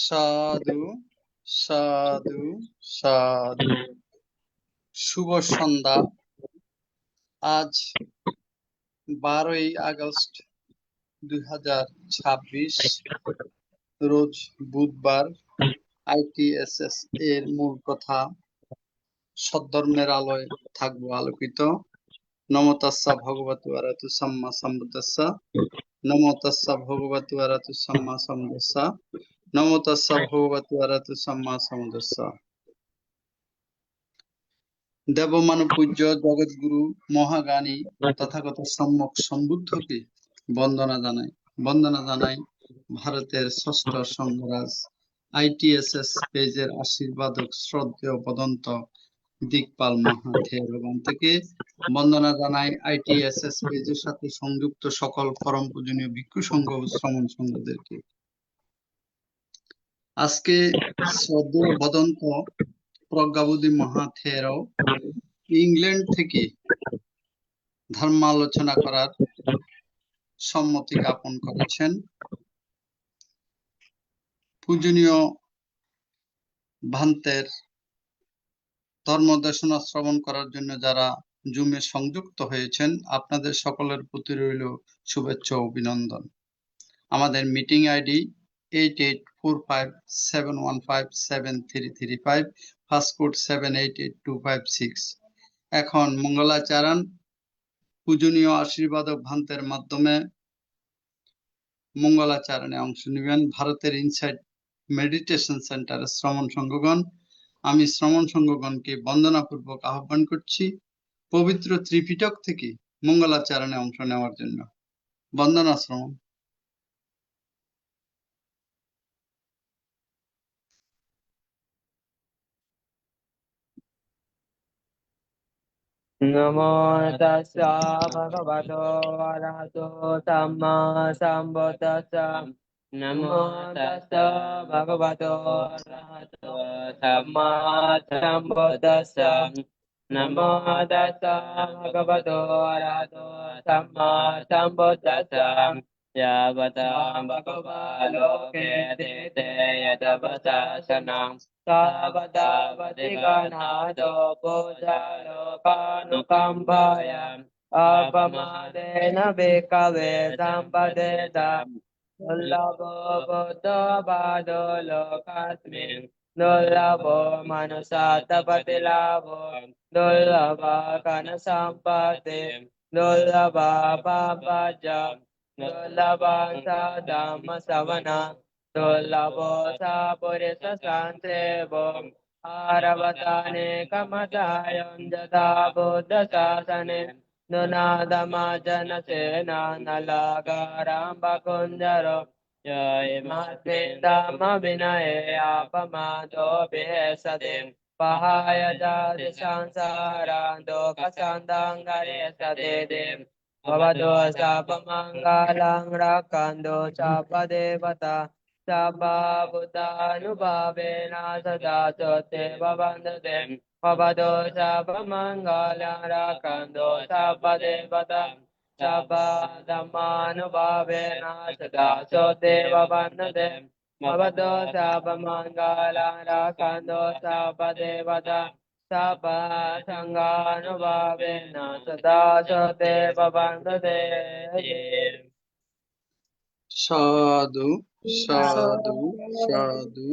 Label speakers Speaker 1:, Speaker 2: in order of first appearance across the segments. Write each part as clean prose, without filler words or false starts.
Speaker 1: সাধু সাধু সাধু। শুভ সন্ধ্যা। আজ 12ই আগস্ট 2026, রোজ বুধবার। ITSS এর মূল কথা সদ্ধর্মের আলোয় থাকবো আলোকিত। নমো তাস্সা ভগবতু আরহাতু সাম্মা সম্বুদ্ধাস্সা। নমো তাস্সা ভগবতু আরহাতু সাম্মা সম্বুদ্ধাস্সা। নমো তাস্সা ভগবতু আরহাতু সাম্মা সম্বুদ্ধাস্সা। দেবমানব পূজ্য জগৎগুরু মহাজ্ঞানী তথাগত সম্যক সম্বুদ্ধকে বন্দনা জানাই ভারতের ষষ্ঠ সংঘরাজ ITSS পেজের আশীর্বাদক শ্রদ্ধেয় পদন্ত দিকপাল মহাথেরগণ থেকে বন্দনা জানাই ITSS পেজের সাথে সংযুক্ত সকল পরম পূজনীয় ভিক্ষু সংঘ ও শ্রমণ সংঘদেরকে। আজকে শ্রদ্ধেয় পদন্ত প্রজ্ঞাবুদ্ধি মহাথের ইংল্যান্ড থেকে ধর্মালোচনা করার সম্মতি জ্ঞাপন করেছেন। পূজনীয় ভান্তের ধর্মদেশনা শ্রবণ করার জন্য যারা জুমে সংযুক্ত হয়েছেন, আপনাদের সকলের প্রতি রইল শুভেচ্ছা ও অভিনন্দন। আমাদের মিটিং আইডি 884571573335, পাসপোর্ট 788256। এখন মঙ্গলাচরণ পূজনীয় আশীর্বাদক ভান্তের মাধ্যমে মঙ্গলাচরণে অংশ নেবেন ভারতের ইনসাইড মেডিটেশন সেন্টারের শ্রমণ সংঘগণ। আমি শ্রমণ সংঘগণকে বন্দনাপূর্বক আহ্বান করছি পবিত্র ত্রিপিটক থেকে মঙ্গলাচরণে অংশ নেওয়ার জন্য। বন্দনা শ্রমণ।
Speaker 2: नमो तस्सा भगवतो अरहतो सम्मा सम्बुद्दस्सा। नमो तस्सा भगवतो अरहतो सम्मा सम्बुद्दस्सा। नमो तस्सा भगवतो अरहतो सम्मा सम्बुद्दस्सा। यावता भगवा लोके ते यदवशासनं तावता वदिगणादो पूजालोकानुकम्पायाम् अपमादेन भिक्खवे सम्पदेताम्। दुर्लभो बुद्धपादो लोकास्मिन् दुर्लभो मनुष्यार्थपतिलाभो दुर्लभा धनसम्पत्तिः दुर्लभा पापज दुर्लभा धम्मश्रवणा दुर्लभो सा पुरुषशान्तिर्भो आरवताने कमतायं यथा बुद्धशासने नुनादमाजनसेना नलागारां बकुञ्जरो ययिमस्मिन् धम्मविनये आपमादोऽभिसति पहाय जाति संसारान् दुःखसन्दाङ्गरे सदेदे भवतो शापमङ्गलं रक्षन्तु शापदेवता शापभूतानुभावेन सदा चोत्ते भवन्तु भवतो शापमङ्गलं रक्षन्तु शापदेवता शापधर्मानुभावेन सदा चोत्ते भवन्तु भवतो शापमङ्गलं रक्षन्तु शापदेवता शापसङ्गानुभावेन सदा चोत्ते भवन्तु।
Speaker 1: সাধু সাধু সাধু।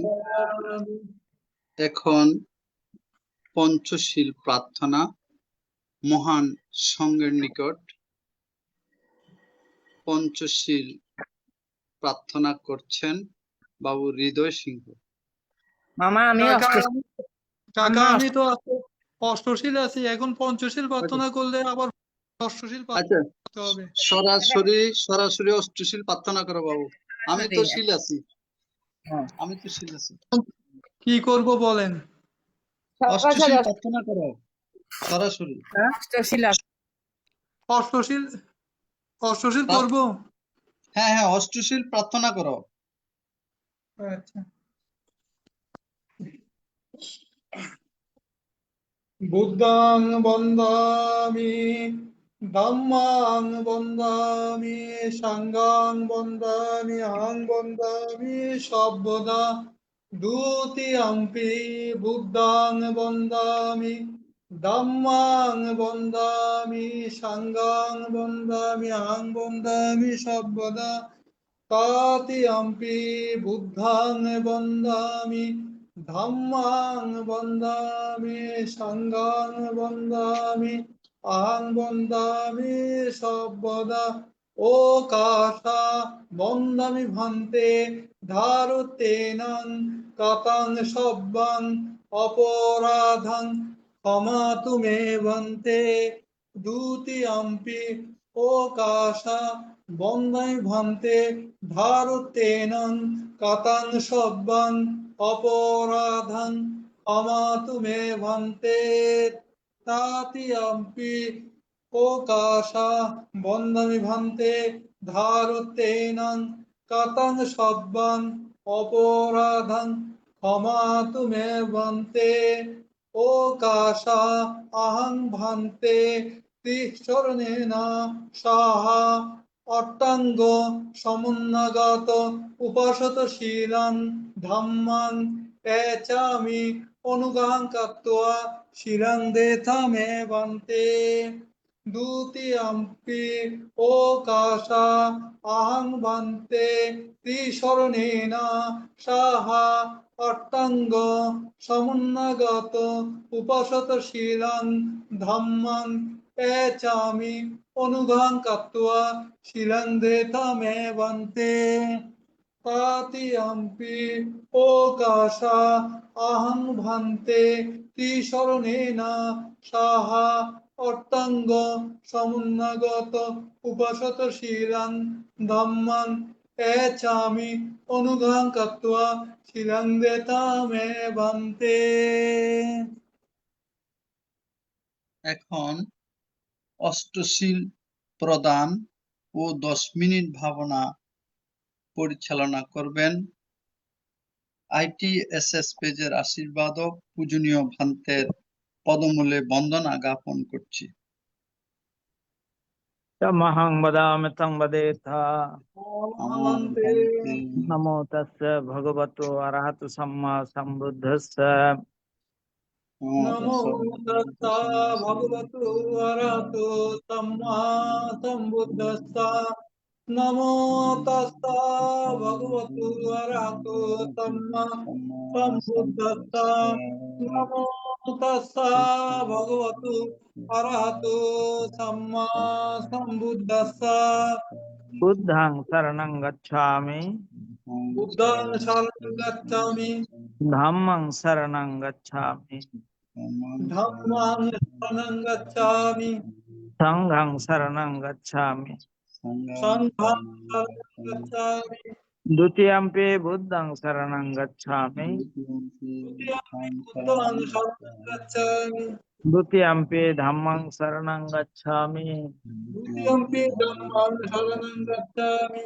Speaker 1: এখন পঞ্চশীল প্রার্থনা মহান সঙ্গের নিকট পঞ্চশীল প্রার্থনা করছেন বাবু হৃদয় সিংহ।
Speaker 3: মামা আমি
Speaker 4: কাকা আমি তো অষ্টশীল আছি, এখন পঞ্চশীল প্রার্থনা করলে আবার অষ্টশীল করতে হবে।
Speaker 1: সরাসরি অষ্টশীল প্রার্থনা করো বাবু। আমি তো শীল আছি।
Speaker 4: কি করব বলেন?
Speaker 1: অষ্টশীল প্রার্থনা করো সরাসরি।
Speaker 4: অষ্টশীল করব।
Speaker 1: হ্যাঁ হ্যাঁ, অষ্টশীল প্রার্থনা করো।
Speaker 4: আচ্ছা। বুদ্ধং বন্দামি Dhammang bandhami, Sanghang bandhami, Ahang bandhami, Sabbada, Dutiyampi, Buddhang bandhami, Dhammang bandhami, Sanghang bandhami, Ahang bandhami, Sabbada, Tatiyampi, Buddhang bandhami, Dhammang bandhami, Sanghang bandhami, ahang বন্দামি সর্বদা ও কাশা বন্দামি ভান্তে ধারুতেনাং কাতাং সব্বাং অপরাধাং ক্ষমাতু মে বন্তে দ্বিতীয়াম্পি ও কাশা বন্দামি ভান্তে ধারুতেনাং কাতাং সব্বাং অপরাধাং ক্ষমাতু মে বন্তে Tatiyampi okasha bondami bhante dharutenang katang sabbang oporadhang khamatu me bhante okasha ahang bhante tishornena saha অট্টাঙ্গ সমুন্নাগত উপাসত শীলাং ধাম্মাং পেচামি অনুগাং কাত্ত্বা শিলাং দেথা মে বন্তে দ্বিতীয়াম্পি ও কাশা আহং বন্তে ত্রিশরণেনা সাহা অট্টাঙ্গ সমুন্নাগত উপাসত শিলাং ধাম্মাং পেচামি অনুগাং কাত্ত্বা শিলাং দেথা মে বন্তে তাতিয়াম্পি ওকাশা আহং ভান্তে ত্রিশরণেনা সাহা অট্টাঙ্গ সমুন্নাগত উপাসত শিলাং ধাম্মাং পেচামি অনুগাং কাত্ত্বা শিলাং দেথা মে বন্তে।
Speaker 1: এখন অষ্টশীল প্রদান ও 10 minute ভাবনা পরিচালনা করবেন ITSS পেজের আশীর্বাদক পূজনীয় ভান্তের পদমূলে বন্দনা জ্ঞাপন করছি।
Speaker 2: तमहं वदामि तं वदेथा
Speaker 4: আমন্তে
Speaker 2: नमो तस्य भगवतो अरहतो सम्मा सम्बुद्धस्य
Speaker 4: নমো তস্তা ভগবতু অরহতো সাম্মা সম্বুদ্ধস্তা নমো তস্তা ভগবতু অরহতো সাম্মা সম্বুদ্ধস্তা নমো তস্তা ভগবতু অরহতো সাম্মা সম্বুদ্ধস্তা
Speaker 2: बुद्धं शरणं गच्छामि
Speaker 4: বুদ্ধং শরণং গচ্ছামি
Speaker 2: धम्मं शरणं गच्छामि
Speaker 4: ধম্মাং শরণং গচ্ছামি
Speaker 2: संघं शरणं गच्छामि
Speaker 4: সংঘং শরণং গচ্ছামি
Speaker 2: द्वितीयम्पि बुद्धं शरणं गच्छामि
Speaker 4: বুদ্ধং শরণং গচ্ছামি
Speaker 2: द्वितीयम्पि धम्मं शरणं गच्छामि
Speaker 4: দ্বিতীয়ম্পি ধম্মাং শরণং গচ্ছামি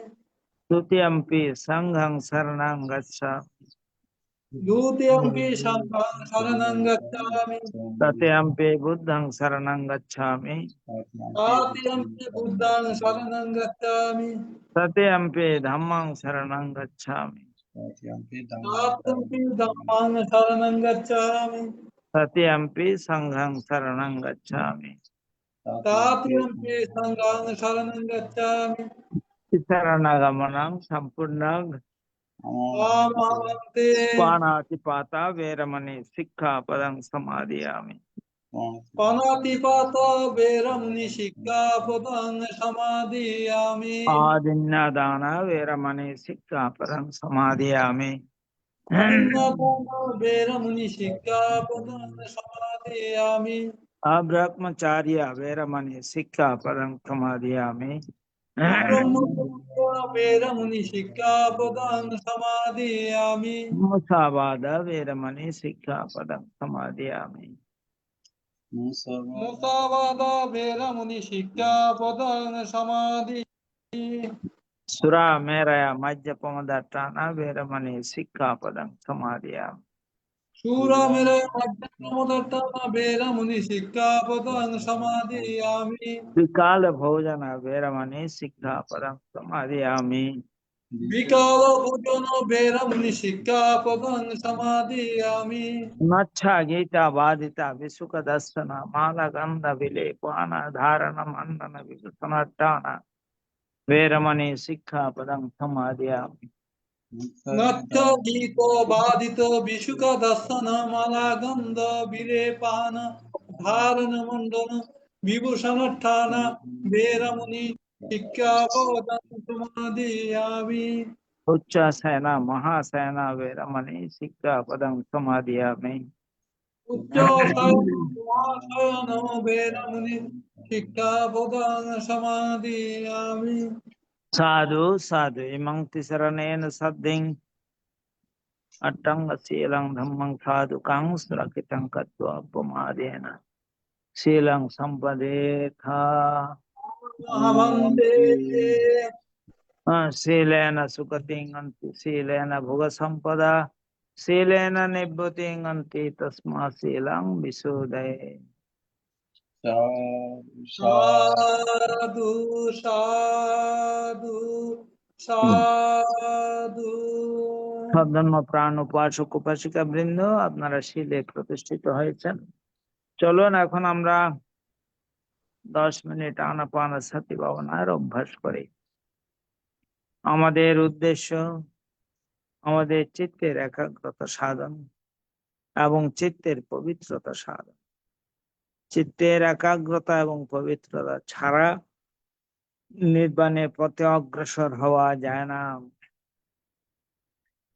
Speaker 2: तृतीयम्पि संघं शरणं गच्छामि
Speaker 4: দ্বিতীয়ম্পি সংঘং শরণং গচ্ছামি
Speaker 2: तृतीयम्पि बुद्धं शरणं गच्छामि
Speaker 4: তৃতীয়ম্পি বুদ্ধং শরণং গচ্ছামি
Speaker 2: तृतीयम्पि धम्मं शरणं गच्छामि
Speaker 4: চতুর্থম্পি ধম্মাং শরণং গচ্ছামি
Speaker 2: तृतीयम्पि संघं शरणं गच्छामि
Speaker 4: তৃতীয়ম্পি সংঘং শরণং গচ্ছামি
Speaker 2: शरणागमनं सम्पूर्णं
Speaker 4: আমন্তে
Speaker 2: पाणातिपाता वेरमणि सिक्खापदं समादयामि
Speaker 4: পাণাতিপাত বেরমণি শিক্ষাপদং সমাদিয়ামি
Speaker 2: आदिन्नदान वेरमणि सिक्खापदं समादयामि
Speaker 4: অন্নদান বেরমণি শিক্ষাপদং সমাদিয়ামি
Speaker 2: अब्रह्मचार्य वेरमणि सिक्खापदं समादयामि
Speaker 4: ব্রহ্মচর্য বেরমণি শিক্ষাপদং সমাদিয়ামি
Speaker 2: मुसावाद वेरमणि सिक्खापदं समादयामि
Speaker 4: মুসাবাদ বেরমণি শিক্ষাপদং সমাদি
Speaker 2: सुरा मेरया मज्जपमदट्टान वेरमणि सिक्खापदं समादयामि
Speaker 4: शूरामेरय मध्यमोदट्टान वेरमुनि सिक्खापदं समादयामि
Speaker 2: विकाल भोजन वेरमणि सिक्खापदं समादयामि
Speaker 4: विकालभोजन वेरमुनि सिक्खापदं समादयामि
Speaker 2: नच्छा गीता बाधिता विसुख दर्शन माला गंध विलेपान धारण मंडन विभूषणाट्टान वेरमणि सिक्खापदं समादयामि
Speaker 4: नच्च गीतो बाधित विशुक दर्शन मलागंध विलेपान धारण मंडन विभूषणाट्टान वेरमुनि सिक्खापदं समादयामि
Speaker 2: उच्च सेना महासेना वेरमणि सिक्खापदं समादयामि
Speaker 4: उच्चशयन वेरमुनि सिक्खापदं समादयामि
Speaker 2: साधु साधु इमं तिसरणेन सद्धिं अट्टंग शीलं धम्मं साधुकां सुरक्षितं कृत्वा अपमादेन शीलं संपदेथा
Speaker 4: वन्दे
Speaker 2: शीलेन सुगतिं अन्ति शीलेन भोग संपदा शीलेन निभृतिं अन्ति तस्मात् शीलं विशोधये
Speaker 4: साधु साधु साधु
Speaker 2: সদ্ধর্ম প্রাণ উপাসক উপাসিকা বৃন্দ আপনারা শীলে প্রতিষ্ঠিত হয়েছেন। চলুন এখন আমরা 10 মিনিট আনাপানসতি ভাবনার অভ্যাস করি। আমাদের উদ্দেশ্য আমাদের চিত্তের একাগ্রতা সাধন এবং চিত্তের পবিত্রতা সাধন। চিত্তের একাগ্রতা এবং পবিত্রতা ছাড়া নির্বাণের পথে অগ্রসর হওয়া যায় না।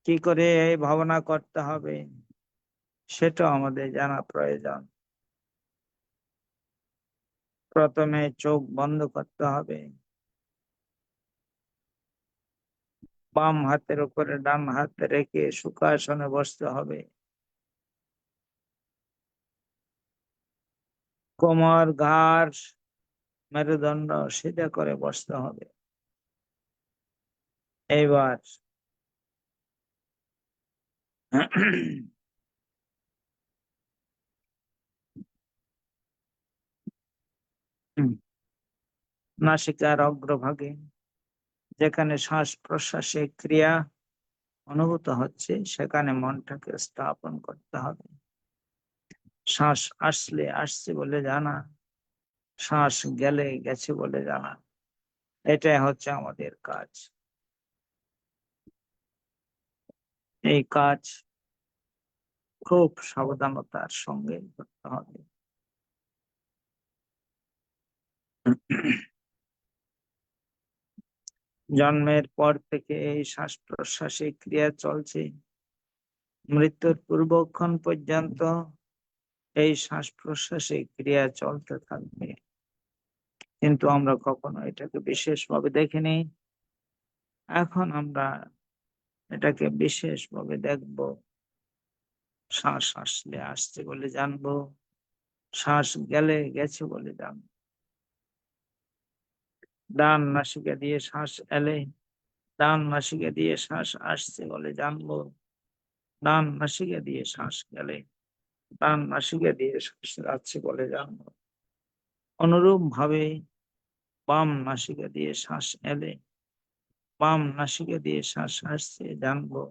Speaker 2: কি করে এই ভাবনা করতে হবে সেটা আমাদের জানা প্রয়োজন। প্রথমে চোখ বন্ধ করতে হবে, বাম হাতের উপরে ডান হাত রেখে সুখাসনে বসতে হবে। কোমর ঘাড় মেরুদণ্ড সিধা করে বসতে হবে। এইবার নাসিকার অগ্রভাগে যেখানে শ্বাস প্রশ্বাসের ক্রিয়া অনুভূত হচ্ছে সেখানে মনটাকে স্থাপন করতে হবে। শ্বাস আসলে আসছে বলে জানা, শ্বাস গেলে গেছে বলে জানা, এটাই হচ্ছে আমাদের কাজ। এই কাজ খুব সাবধানতার সঙ্গে করতে হবে। জন্মের পর থেকে এই শ্বাস প্রশ্বাসের ক্রিয়া চলছে, মৃত্যুর পূর্বক্ষণ পর্যন্ত এই শ্বাস প্রশ্বাসের ক্রিয়া চলতে থাকবে, কিন্তু আমরা কখনো এটাকে বিশেষভাবে দেখিনি। এখন আমরা এটাকে বিশেষভাবে দেখব। শ্বাস আসলে আসছে বলে জানবো, শ্বাস গেলে গেছে বলে জানবো। ডান নাসিকা দিয়ে শ্বাস এলে ডান নাসিকা দিয়ে শ্বাস আসছে বলে জানবো, ডান নাসিকা দিয়ে শ্বাস গেলে ডান নাসিকা দিয়ে শ্বাস যাচ্ছে বলে জানবো। অনুরূপ ভাবে বাম নাসিকা দিয়ে শ্বাস এলে বাম নাসিকা দিয়ে শ্বাস আসছে জানবো,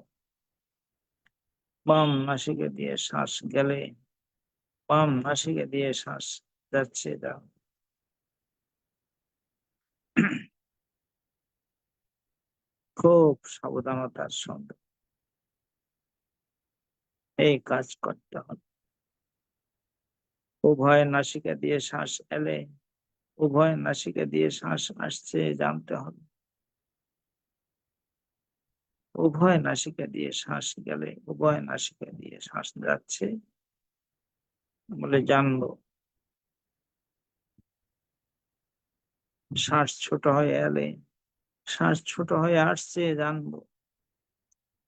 Speaker 2: বাম নাসিকা দিয়ে শ্বাস গেলে বাম নাসিকা দিয়ে শ্বাস যাচ্ছে জানবো। খুব সাবধানতার সঙ্গে এই কাজ করতে হবে। উভয় নাসিকা দিয়ে শ্বাস এলে উভয় নাসিকা দিয়ে শ্বাস আসছে জানতে হবে, উভয় নাসিকা দিয়ে শ্বাস গেলে উভয় নাসিকা দিয়ে শ্বাস যাচ্ছে বলে জানবো। শ্বাস ছোট হয়ে এলে শ্বাস ছোট হয়ে আসছে জানবো,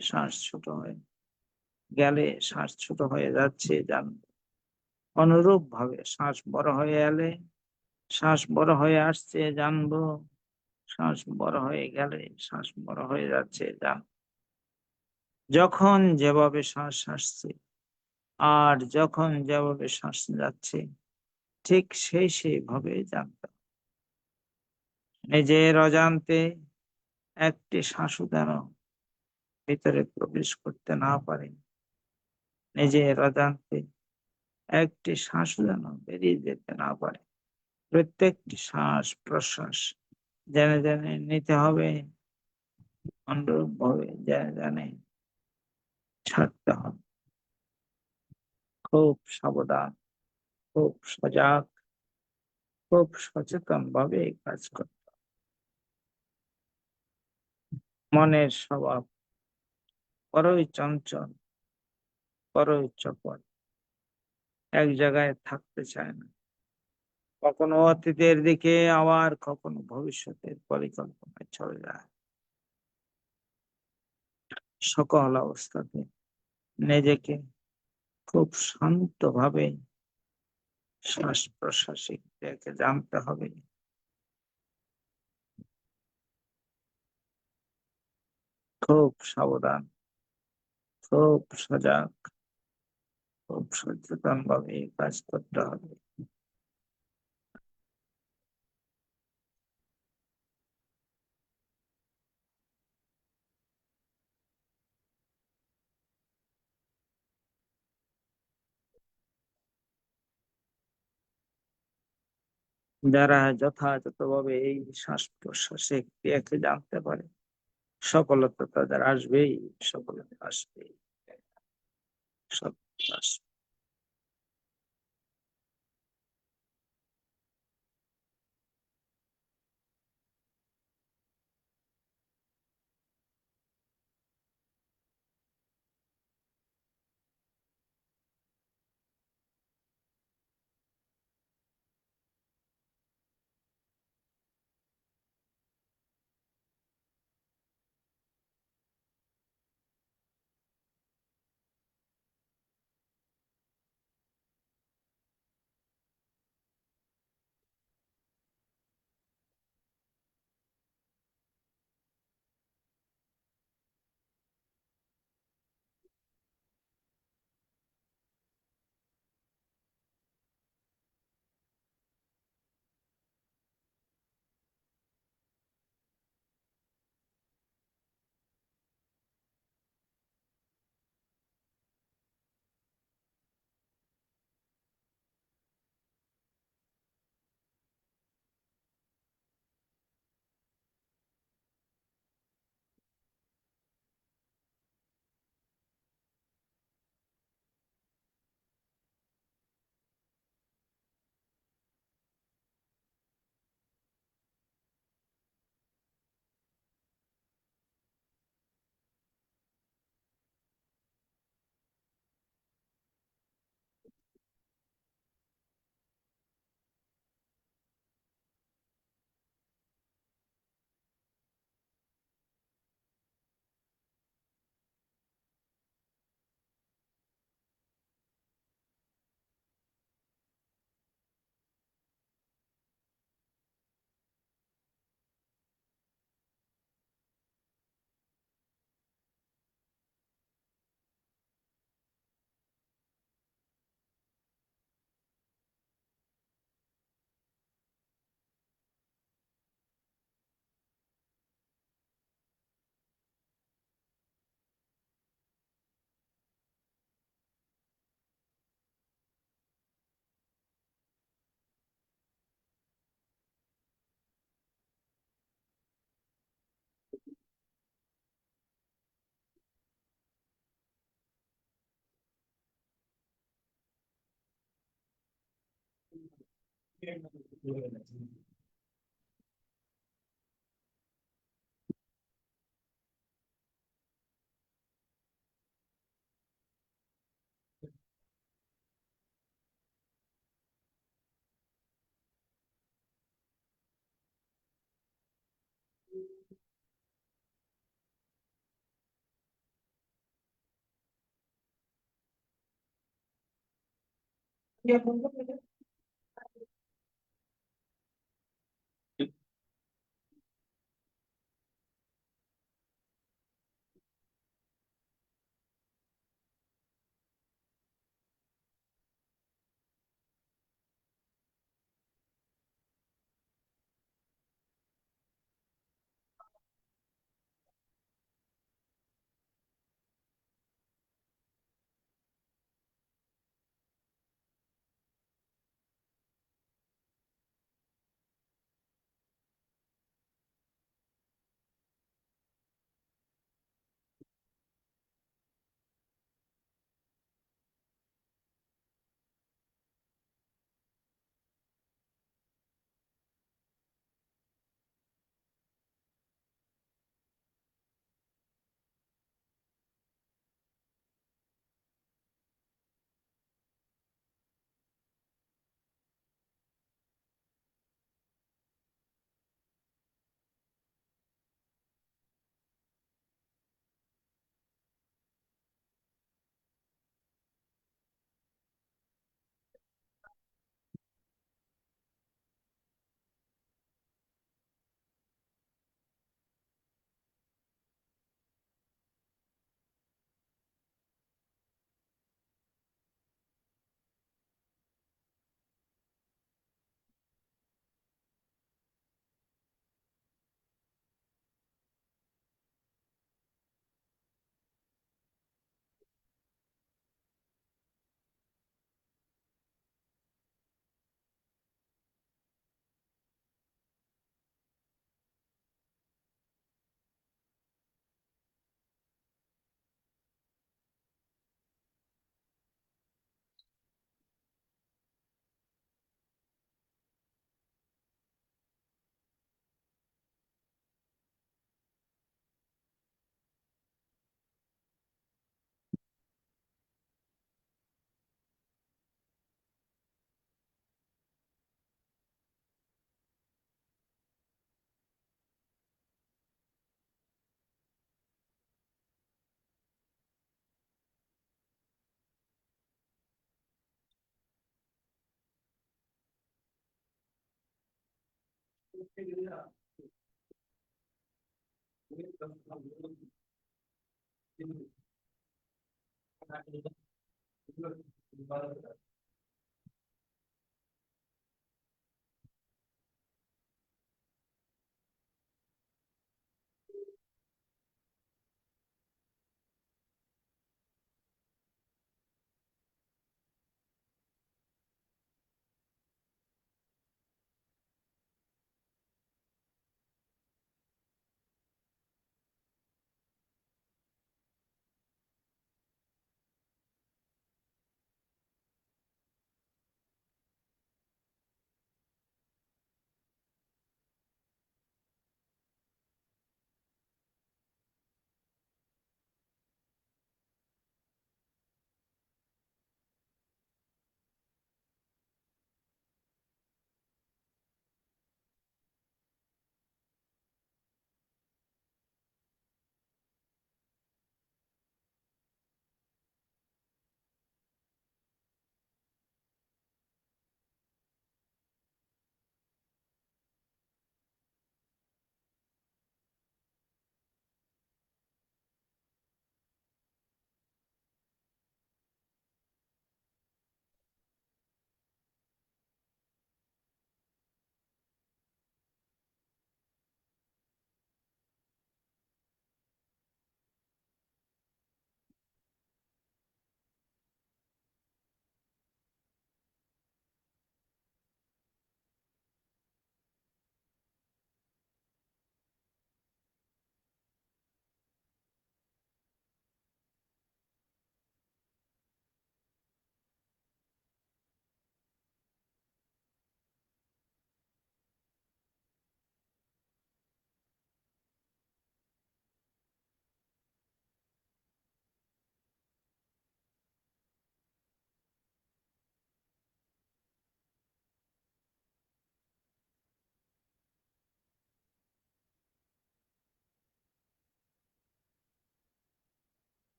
Speaker 2: শ্বাস ছোট হয়ে গেলে শ্বাস ছোট হয়ে যাচ্ছে জানবো। অনুরূপ ভাবে শ্বাস বড় হয়ে এলে শ্বাস বড় হয়ে আসছে জানবো, শ্বাস বড় হয়ে গেলে শ্বাস বড় হয়ে যাচ্ছে জানবো। যখন যেভাবে শ্বাস আসছে আর যখন যেভাবে শ্বাস যাচ্ছে ঠিক সেইভাবে জানতে হবে। নিজের অজান্তে একটি শ্বাসও যেন ভিতরে প্রবেশ করতে না পারে, নিজের অজান্তে একটি শ্বাসও যেন বেরিয়ে যেতে না পারে। প্রত্যেকটি শ্বাস প্রশ্বাস জেনে জেনে নিতে হবে, অনুরূপ ভাবে জেনে জেনে ছাড়তে হবে। খুব সাবধান, খুব সজাগ, খুব সচেতন ভাবে এই কাজ করতে হবে। মনের স্বভাব বড়ই চঞ্চল, বড়ই চপল, এক জায়গায় থাকতে চায় না। কখনো অতীতের দিকে, আবার কখনো ভবিষ্যতের পরিকল্পনায় চলে যায়। সকল অবস্থাতে নিজেকে খুব শান্ত ভাবে শ্বাস প্রশ্বাসে ক্রিয়াকে জানতে হবে। খুব সাবধান, খুব সজাগ, খুব সচেতন ভাবে এই কাজ করতে হবে। যারা যথাযথভাবে এই শ্বাস প্রশ্বাসে ক্রিয়াকে জানতে পারে, সফলতা তাদের আসবেই, সফলতা আসবেই, সফলতা আসবে।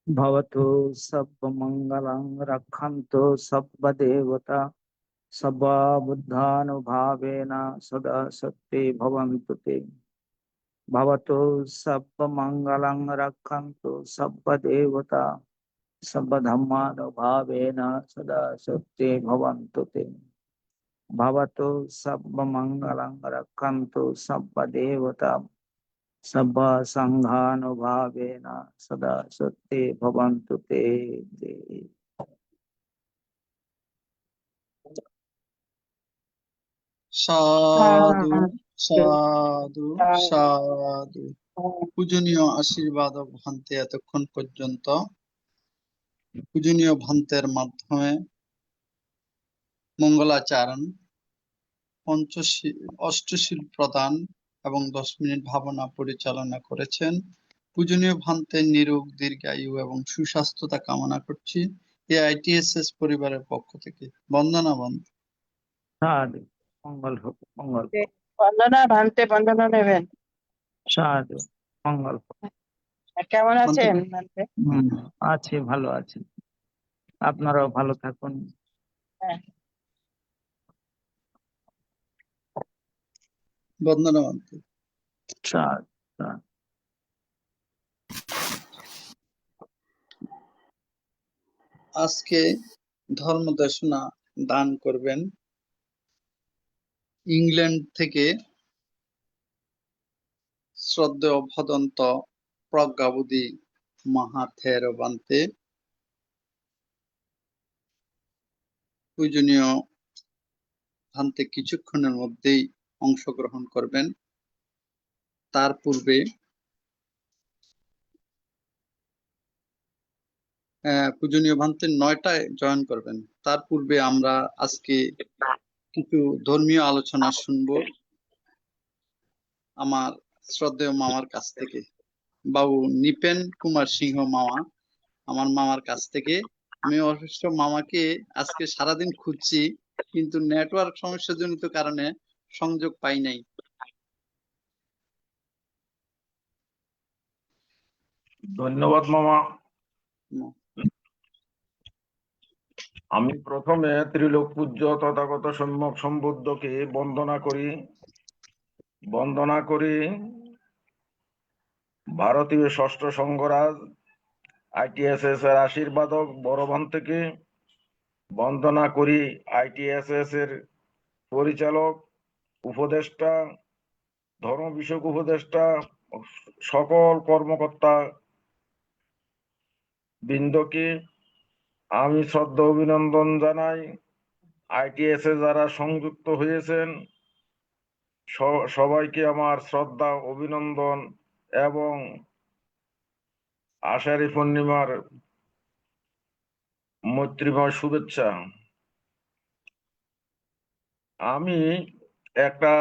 Speaker 2: भवतु सर्वमङ्गलं रक्षन्तु सर्वदेवता सर्वबुद्धानुभावेन सदा सत्ये भवन्तु ते। भवतु सर्वमङ्गलं रक्षन्तु सर्वदेवता सर्वधर्मानुभावेन सदा सत्ये भवन्तु ते। भवतु सर्वमङ्गलं रक्षन्तु सर्वदेवता सर्वसङ्घानुभावेन सदा सत्ये भवन्तु ते।
Speaker 1: সাধু সাধু সাধু। পূজনীয় আশীর্বাদ ভান্তে এতক্ষণ পর্যন্ত পূজনীয় ভান্তের মাধ্যমে মঙ্গলাচরণ, অষ্টশীল প্রদান এবং 10 মিনিট ভাবনা পরিচালনা করেছেন। পূজনীয় ভান্তের নিরোগ দীর্ঘায়ু এবং সুস্বাস্থ্যতা কামনা করছি AITSS পরিবারের পক্ষ থেকে। বন্দনা ভান্ত।
Speaker 2: সাধু, মঙ্গল হোক, মঙ্গল হোক,
Speaker 3: বন্দনা ভান্তে, বন্দনা নেবেন।
Speaker 2: সাধু, মঙ্গল হোক।
Speaker 3: কেমন
Speaker 1: ভান্তে।
Speaker 3: আছেন ভান্তে?
Speaker 2: আছি, ভালো আছি। আপনারাও ভালো থাকুন।
Speaker 3: হ্যাঁ।
Speaker 1: বন্দনা ভান্তে।
Speaker 2: সাধু, সাধু।
Speaker 1: আজকে ধর্ম দেশনা দান করবেন ইংল্যান্ড থেকে শ্রদ্ধেয় ভদন্ত প্রজ্ঞাবুধি মাহাথের বান্তে। পূজনীয় ভান্তে কিছুক্ষণের মধ্যেই অংশগ্রহণ করবেন। তার পূর্বে পূজনীয় ভান্তে 9টায় জয়েন করবেন। তার পূর্বে আমরা আজকে কিছু ধর্মীয় আলোচনা শুনবো আমার শ্রদ্ধেয় মামার কাছ থেকে, বাবু নিপেন কুমার সিংহ মামা, আমার মামার কাছ থেকে। আমি অবশ্য মামাকে আজকে সারাদিন খুঁজছি, কিন্তু নেটওয়ার্ক সমস্যা জনিত কারণে সংযোগ পাই নাই।
Speaker 5: ধন্যবাদ মামা। আমি প্রথমে ত্রিলোক পূজ্য তথাগত সম্যক সম্বুদ্ধকে বন্দনা করি ভারতীয় ষষ্ঠ সংঘরাজ ITSS এর আশীর্বাদক বড়ভান থেকে, বন্দনা করি ITSS এর পরিচালক, উপদেষ্টা, ধর্ম বিষয়ক উপদেষ্টা, সকল কর্মকর্তা বৃন্দকে আমি শ্রদ্ধা অভিনন্দন জানাই। ITSS যারা সংযুক্ত হয়েছেন সবাইকে আমার শ্রদ্ধা অভিনন্দন এবং আষাঢ়ী পূর্ণিমার মৈত্রীময় শুভেচ্ছা। আমি একটা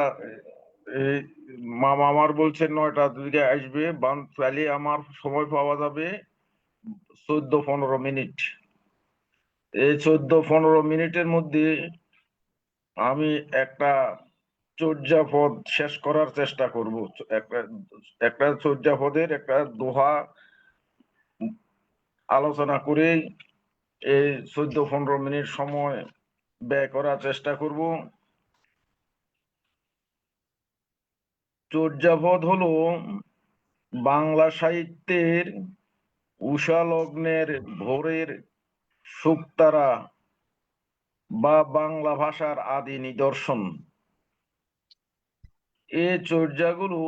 Speaker 5: মামা আমার বলছেন 9টা 2 আসবে, তাহলে আমার সময় পাওয়া যাবে 14-15 মিনিট। এই 14-15 মিনিটের মধ্যে আমি একটা চর্যাপদ শেষ করার চেষ্টা করব। একটা চর্যাপদের একটা দোহা আলোচনা করে এই 14-15 মিনিট সময় ব্যয় করার চেষ্টা করব। চর্যাপদ হলো বাংলা সাহিত্যের উষা লগ্নের ভোরের শুকতারা বা বাংলা ভাষার আদি নিদর্শন। এই চর্যাগুলো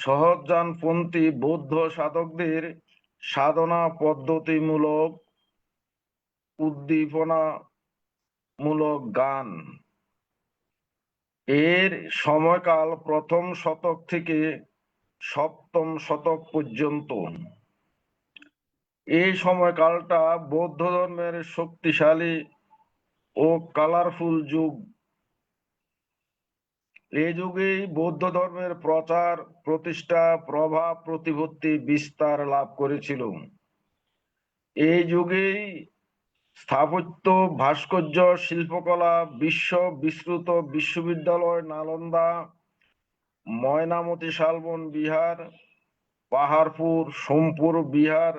Speaker 5: সহজানপন্থী বৌদ্ধ সাধকদের সাধনা পদ্ধতিমূলক উদ্দীপনামূলক গান। এর সময়কাল প্রথম শতক থেকে সপ্তম শতক পর্যন্ত। এই সময়কালটা বৌদ্ধ ধর্মের শক্তিশালী ও কালারফুল যুগ। এই যুগেই বৌদ্ধ ধর্মের প্রচার, প্রতিষ্ঠা, প্রভাব, প্রতিপত্তি বিস্তার লাভ করেছিল। এই যুগেই স্থাপত্য, ভাস্কর্য, শিল্পকলা বিশ্ব বিস্তৃত বিশ্ববিদ্যালয় নালন্দা, ময়নামতি শালবন বিহার, পাহাড়পুর, সোমপুর বিহার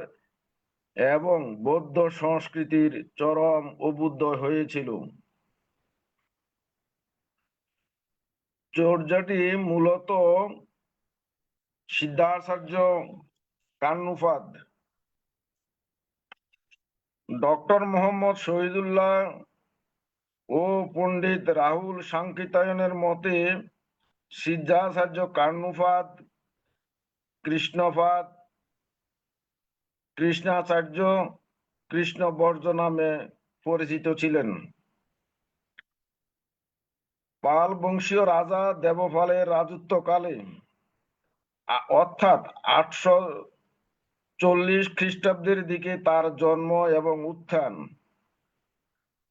Speaker 5: এবং বৌদ্ধ সংস্কৃতির চরম অভ্যুদয় হয়েছিল। চর্যাটি মূলত সিদ্ধাচার্য কান্নুপাদ, ডক্টর মোহাম্মদ শহীদুল্লাহ ও পণ্ডিত রাহুল সাংকিতায়নের মতে সিদ্ধাচার্য কান্নুপাদ কৃষ্ণপাদ, কৃষ্ণাচার্য, কৃষ্ণবর্জ নামে পরিচিত ছিলেন। পাল বংশীয় রাজা দেবপালের রাজত্বকালে অর্থাৎ 40 খ্রিস্টাব্দের দিকে তার জন্ম এবং উত্থান।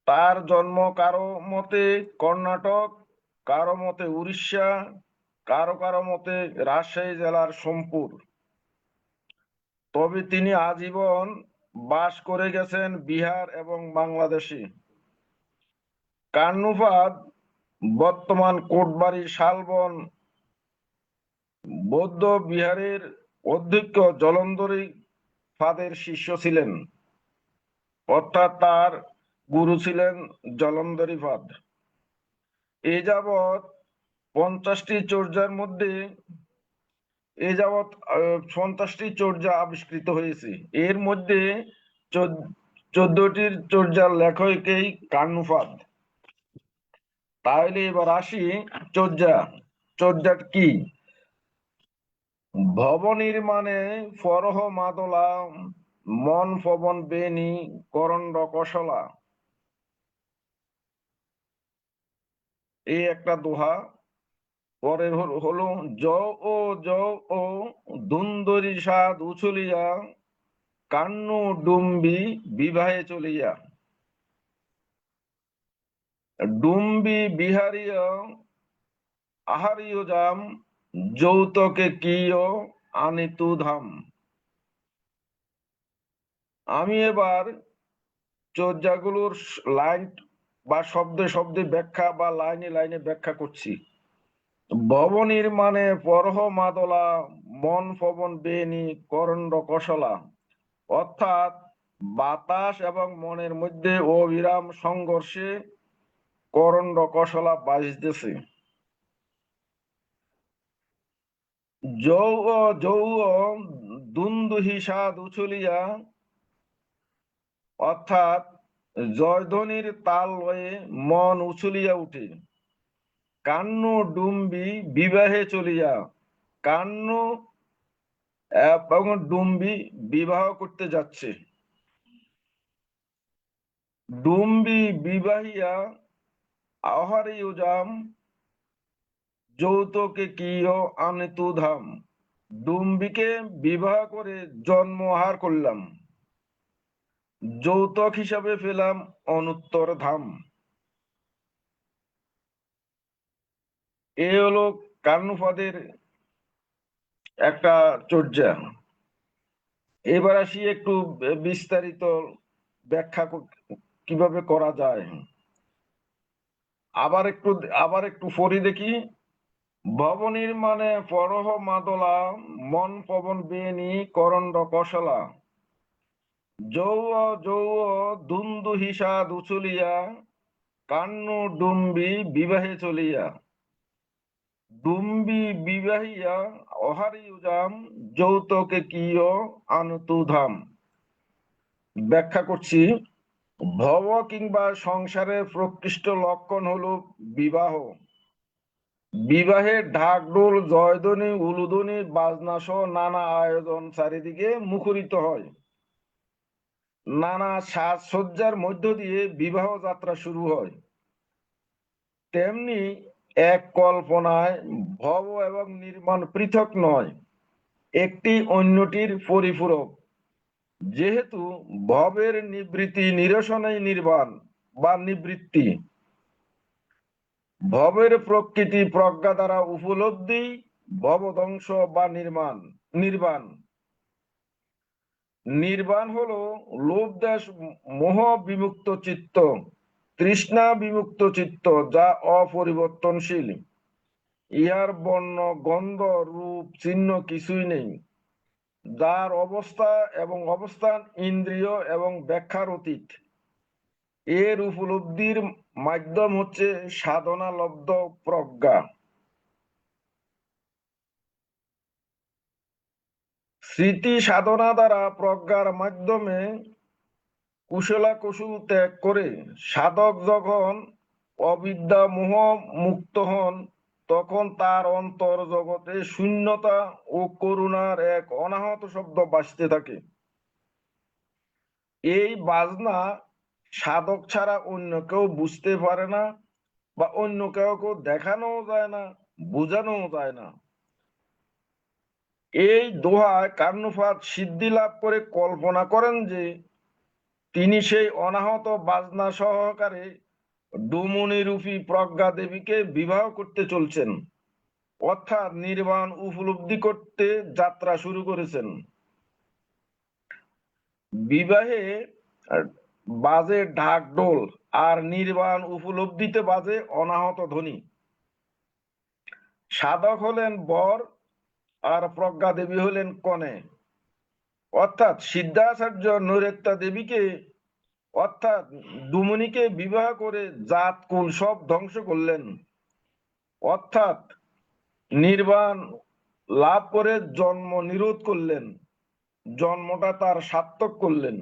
Speaker 5: তার জন্ম কারো মতে কর্ণাটক, কারো মতে উড়িষ্যা, কারো কারো মতে রাজশাহী জেলার সোমপুর। তবে তিনি আজীবন বাস করে গেছেন বিহার এবং বাংলাদেশে। কান্নুপাদ বর্তমান কোটবাড়ি শালবন বৌদ্ধ বিহারের অধ্যক্ষ জলন্ধরি পাদের শিষ্য ছিলেন, অর্থাৎ তার গুরু ছিলেন জলন্ধরি পাদ। এ যাবৎ 50টি চর্যার মধ্যে 50টি চর্যা আবিষ্কৃত হয়েছে। এর মধ্যে 14টির চর্যার লেখকই কান্নুপাদ। তাহলে এবার আসি চর্যা কি? ভব নির্মাণে ফরহ মাদলা মন পবন বেনি করণ্ড কসলা। এই একটা দোহা। পরের হলো জ ও দুন্দরি সাদ উছলিয়া কান্নু ডুম্বি বিবাহে চলিয়া। ডুম্বি বিহারীয় আহারীয় জাম যৌতকে কিয় আনিতু ধাম। আমি এবার চর্যাগুলোর লাইন বা শব্দে শব্দে ব্যাখ্যা বা লাইনে লাইনে ব্যাখ্যা করছি। ভব নির্মাণে পরহ মাদলা মন পবন বেনি করণ্ড কসলা, অর্থাৎ বাতাস এবং মনের মধ্যে অবিরাম সংঘর্ষে করণ্ড কসলা বাজতেছে। যৌ দুন্দুহি সাদ উছলিয়া, অর্থাৎ জয়ধ্বনির তাল লয়ে মন উছলিয়া উঠে। কান্নু ডুম্বি বিবাহে চলিয়া, কান্নু এবং ডুম্বি বিবাহ করতে যাচ্ছে। ডুম্বি বিবাহিয়া আহারি উজাম যৌতকে কিয় আনিতু ধাম। ডুম্বিকে বিবাহ করে জন্মহার করলাম, যৌতুক হিসাবে পেলাম অনুত্তর ধাম। এ হলো কান্নুপাদের একটা চর্যা। এবার আসি একটু বিস্তারিত ব্যাখ্যা কিভাবে করা যায়। আবার একটু পড়ি দেখি। ভব নির্মাণে পরহ মাদলা মন পবন বেনি করণ্ড কসলা, যৌ দুন্দু হিসাদ উছলিয়া কান্নু ডুম্বি বিবাহে চলিয়া। ডুম্বি বিবাহিয়া অহারি উজাম যৌতকে কিয় আনতু ধাম। ব্যাখ্যা করছি। ভব কিংবা সংসারের প্রকৃষ্ট লক্ষণ হলো বিবাহ। বিবাহে ঢাকঢোল জয়ধ্বনি উলুধ্বনি বাজনা সহ নানা আয়োজন চারিদিকে মুখরিত হয়। নানা সাজসজ্জার মধ্য দিয়ে বিবাহ যাত্রা শুরু হয়। তেমনি এক কল্পনায় ভব এবং নির্মাণ পৃথক নয়, একটি অন্যটির পরিপূরক। যেহেতু ভবের নিবৃত্তি নিরসনই নির্বাণ বা নিবৃত্তি, ভবের প্রকৃতি প্রজ্ঞা দ্বারা উপলব্ধি ভবধ্বংস বা নির্বাণ। নির্বাণ হলো লোভ দেশ মোহ বিমুক্ত চিত্ত, তৃষ্ণা বিমুক্ত চিত্ত, যা অপরিবর্তনশীল। ইহার বর্ণ গন্ধ রূপ চিহ্ন কিছুই নেই, যার অবস্থা এবং অবস্থান ইন্দ্রিয় এবং ব্যাখ্যার অতীত। এর উপলব্ধির মাধ্যম হচ্ছে সাধনা লব্ধ প্রজ্ঞা। স্মৃতি সাধনা দ্বারা প্রজ্ঞার মাধ্যমে কুশল ত্যাগ করে সাধক যখন অবিদ্যা মোহ মুক্ত হন, তখন তার অন্তর জগতে শূন্যতা ও করুণার এক অনাহত শব্দ বাজতে থাকে। এই বাজনা সাধক ছাড়া অন্য কেউ বুঝতে পারে না, বা অন্য কেউ দেখানো যায় না, বোঝানো যায় না। এই দোহায় কর্ণপাত সিদ্ধি লাভ করে কল্পনা করেন যে তিনি সেই অনাহত বাজনা সহকারে ডুমুনি রূপী প্রজ্ঞা দেবীকে বিবাহ করতে চলছেন, অর্থাৎ নির্বাণ উপলব্ধি করতে যাত্রা শুরু করেছেন। বিবাহে বাজে ঢাক ঢোল আর নির্বাণ উপলব্ধিতে বাজে অনাহত ধ্বনি। সাধক হলেন বর আর প্রজ্ঞা দেবী হলেন কনে, অর্থাৎ সিদ্ধাচার্য নৈরেত্যা দেবীকে অর্থাৎ ডুমুনিকে বিবাহ করে জাত কুল সব ধ্বংস করলেন, অর্থাৎ নির্বাণ লাভ করে জন্ম নিরোধ করলেন, জন্মটা তার সার্থক করলেন।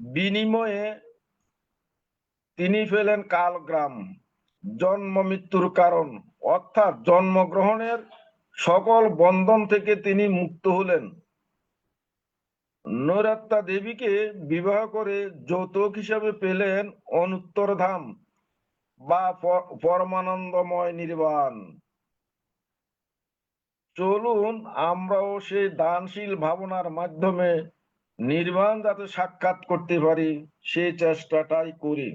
Speaker 5: বিনিময়ে তিনি পেলেন কালগ্রাম, জন্ম মৃত্যুর কারণ, অর্থাৎ জন্মগ্রহণের সকল বন্ধন থেকে তিনি মুক্ত হলেন। নৈরাত্যা দেবীকে বিবাহ করে যৌতুক হিসাবে পেলেন অনুত্তর ধাম বা পরমানন্দময় নির্বাণ। চলুন আমরাও সেই দানশীল ভাবনার মাধ্যমে নির্বাণ যাতে সাক্ষাৎ করতে পারি সেই চেষ্টাটাই করি।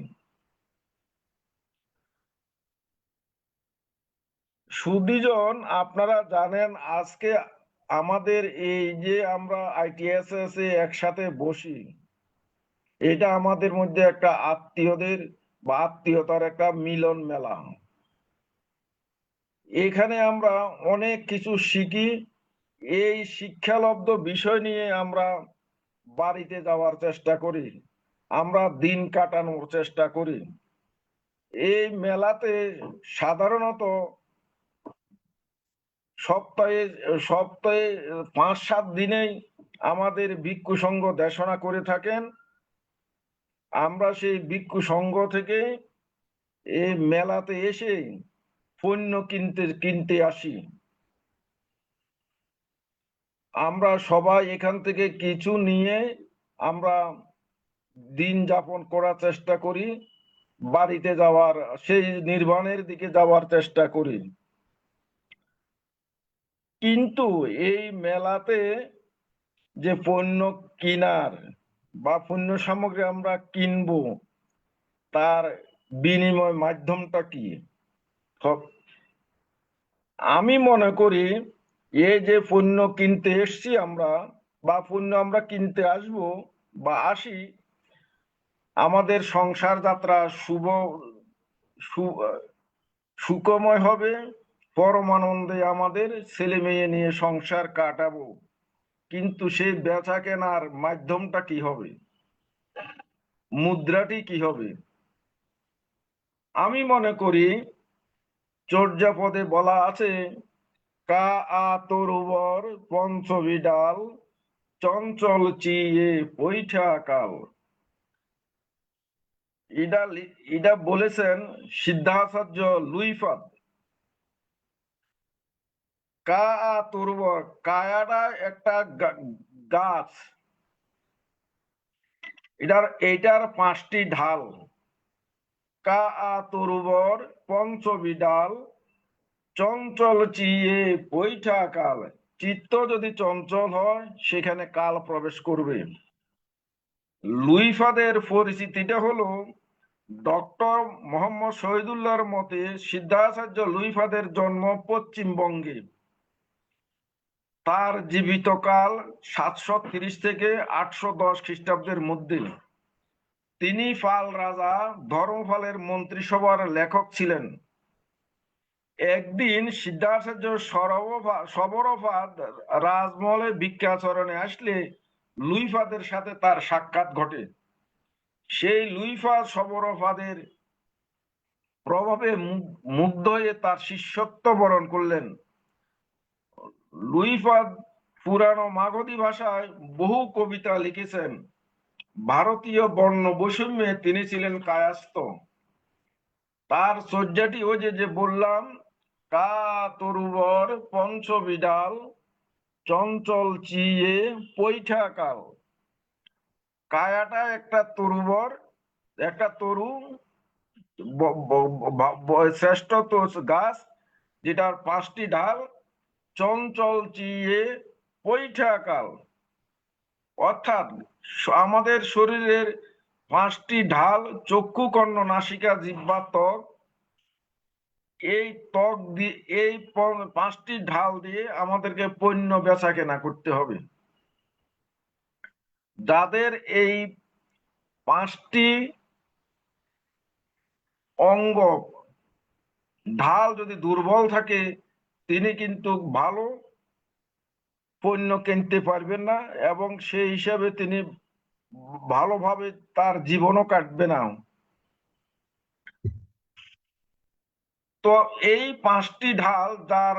Speaker 5: সুধীজন, আপনারা জানেন আজকে আমাদের এই যে আমরা ITSS এ একসাথে বসি, এটা আমাদের মধ্যে একটা আত্মীয়দের বা আত্মীয়তার একটা মিলন মেলা। এখানে আমরা অনেক কিছু শিখি, এই শিক্ষালব্ধ বিষয় নিয়ে আমরা বাড়িতে যাওয়ার চেষ্টা করি, আমরা দিন কাটানোর চেষ্টা করি। এই মেলাতে সাধারণত সপ্তাহে 5-7 দিনেই আমাদের ভিক্ষু সংঘ দেশনা করে থাকেন। আমরা সেই ভিক্ষু সংঘ থেকে এই মেলাতে এসে পণ্য কিনতে আসি। আমরা সবাই এখান থেকে কিছু নিয়ে আমরা দিন যাপন করার চেষ্টা করি, বাড়িতে যাওয়ার সেই নির্বাণের দিকে যাওয়ার চেষ্টা করি। কিন্তু এই মেলাতে যে পণ্য কিনার বা পণ্য সামগ্রী আমরা কিনবো, তার বিনিময় মাধ্যমটা কি? আমি মনে করি এই যে পণ্য কিনতে এসছি আমরা বা পণ্য আমরা কিনতে আসবো বা আসি, আমাদের সংসার যাত্রা সুখময় হবে, পরমানন্দে আমাদের ছেলে মেয়ে নিয়ে সংসার কাটাবো। কিন্তু সেই বেচা কেনার মাধ্যমটা কি হবে, মুদ্রাটি কি হবে? আমি মনে করি চর্যাপদে বলা আছে, কা আ তরুবর পঞ্চবিডাল চঞ্চল চিয়ে পৈঠা কাল। এটা বলেছেন সিদ্ধাচার্য লুইফাদ। কা আ তরুবর, কায়াটা একটা গাছ, এটার 5টি ঢাল। কা আ তরুবর পঞ্চবিডাল চঞ্চল চিয়ে পৈঠা কাল। চিত্ত যদি চঞ্চল হয় সেখানে কাল প্রবেশ করবে। লুইফাদের পরিচিতিটা হলো, ডক্টর মোহাম্মদ শহীদুল্লাহর মতে সিদ্ধাচার্য লুইফাদের জন্ম পশ্চিমবঙ্গে। তার জীবিতকাল 730 থেকে 810 খ্রিস্টাব্দের মধ্যে। তিনি পাল রাজা ধর্মপালের মন্ত্রিসভার লেখক ছিলেন। একদিন সিদ্ধাচার্য সবরপাদ রাজমহলে ভিক্ষাচরণে আসলে লুইফাদের সাথে তার সাক্ষাৎ ঘটে। সেই লুইফাদ সবরপাদের প্রভাবে মুগ্ধ হয়ে তার শিষ্যত্ব বরণ করলেন। লুইফাদ পুরানো মাগধী ভাষায় বহু কবিতা লিখেছেন। ভারতীয় বর্ণ বৈষম্যে তিনি ছিলেন কায়স্থ। তার চর্যাটি ওই যে বললাম, কা তরুবর পঞ্চবিডাল চঞ্চল চিয়ে পৈঠা কাল। কায়াটা একটা তরুবর, একটা তরু শ্রেষ্ঠ গাছ, যেটার 5টি ঢাল চঞ্চল চিয়ে পৈঠাকাল। অর্থাৎ আমাদের শরীরের 5টি ঢাল, চক্ষু, কর্ণ, নাসিকা, জিহ্বা, ত্বক। এই ত্বক দিয়ে, এই 5টি ঢাল দিয়ে আমাদেরকে পণ্য বেচা কেনা করতে হবে। যাদের এই 5টি অঙ্গ ঢাল যদি দুর্বল থাকে, তিনি কিন্তু ভালো পণ্য কিনতে পারবেন না, এবং সেই হিসাবে তিনি ভালোভাবে তার জীবনও কাটবে না। তো এই 5টি ঢাল যার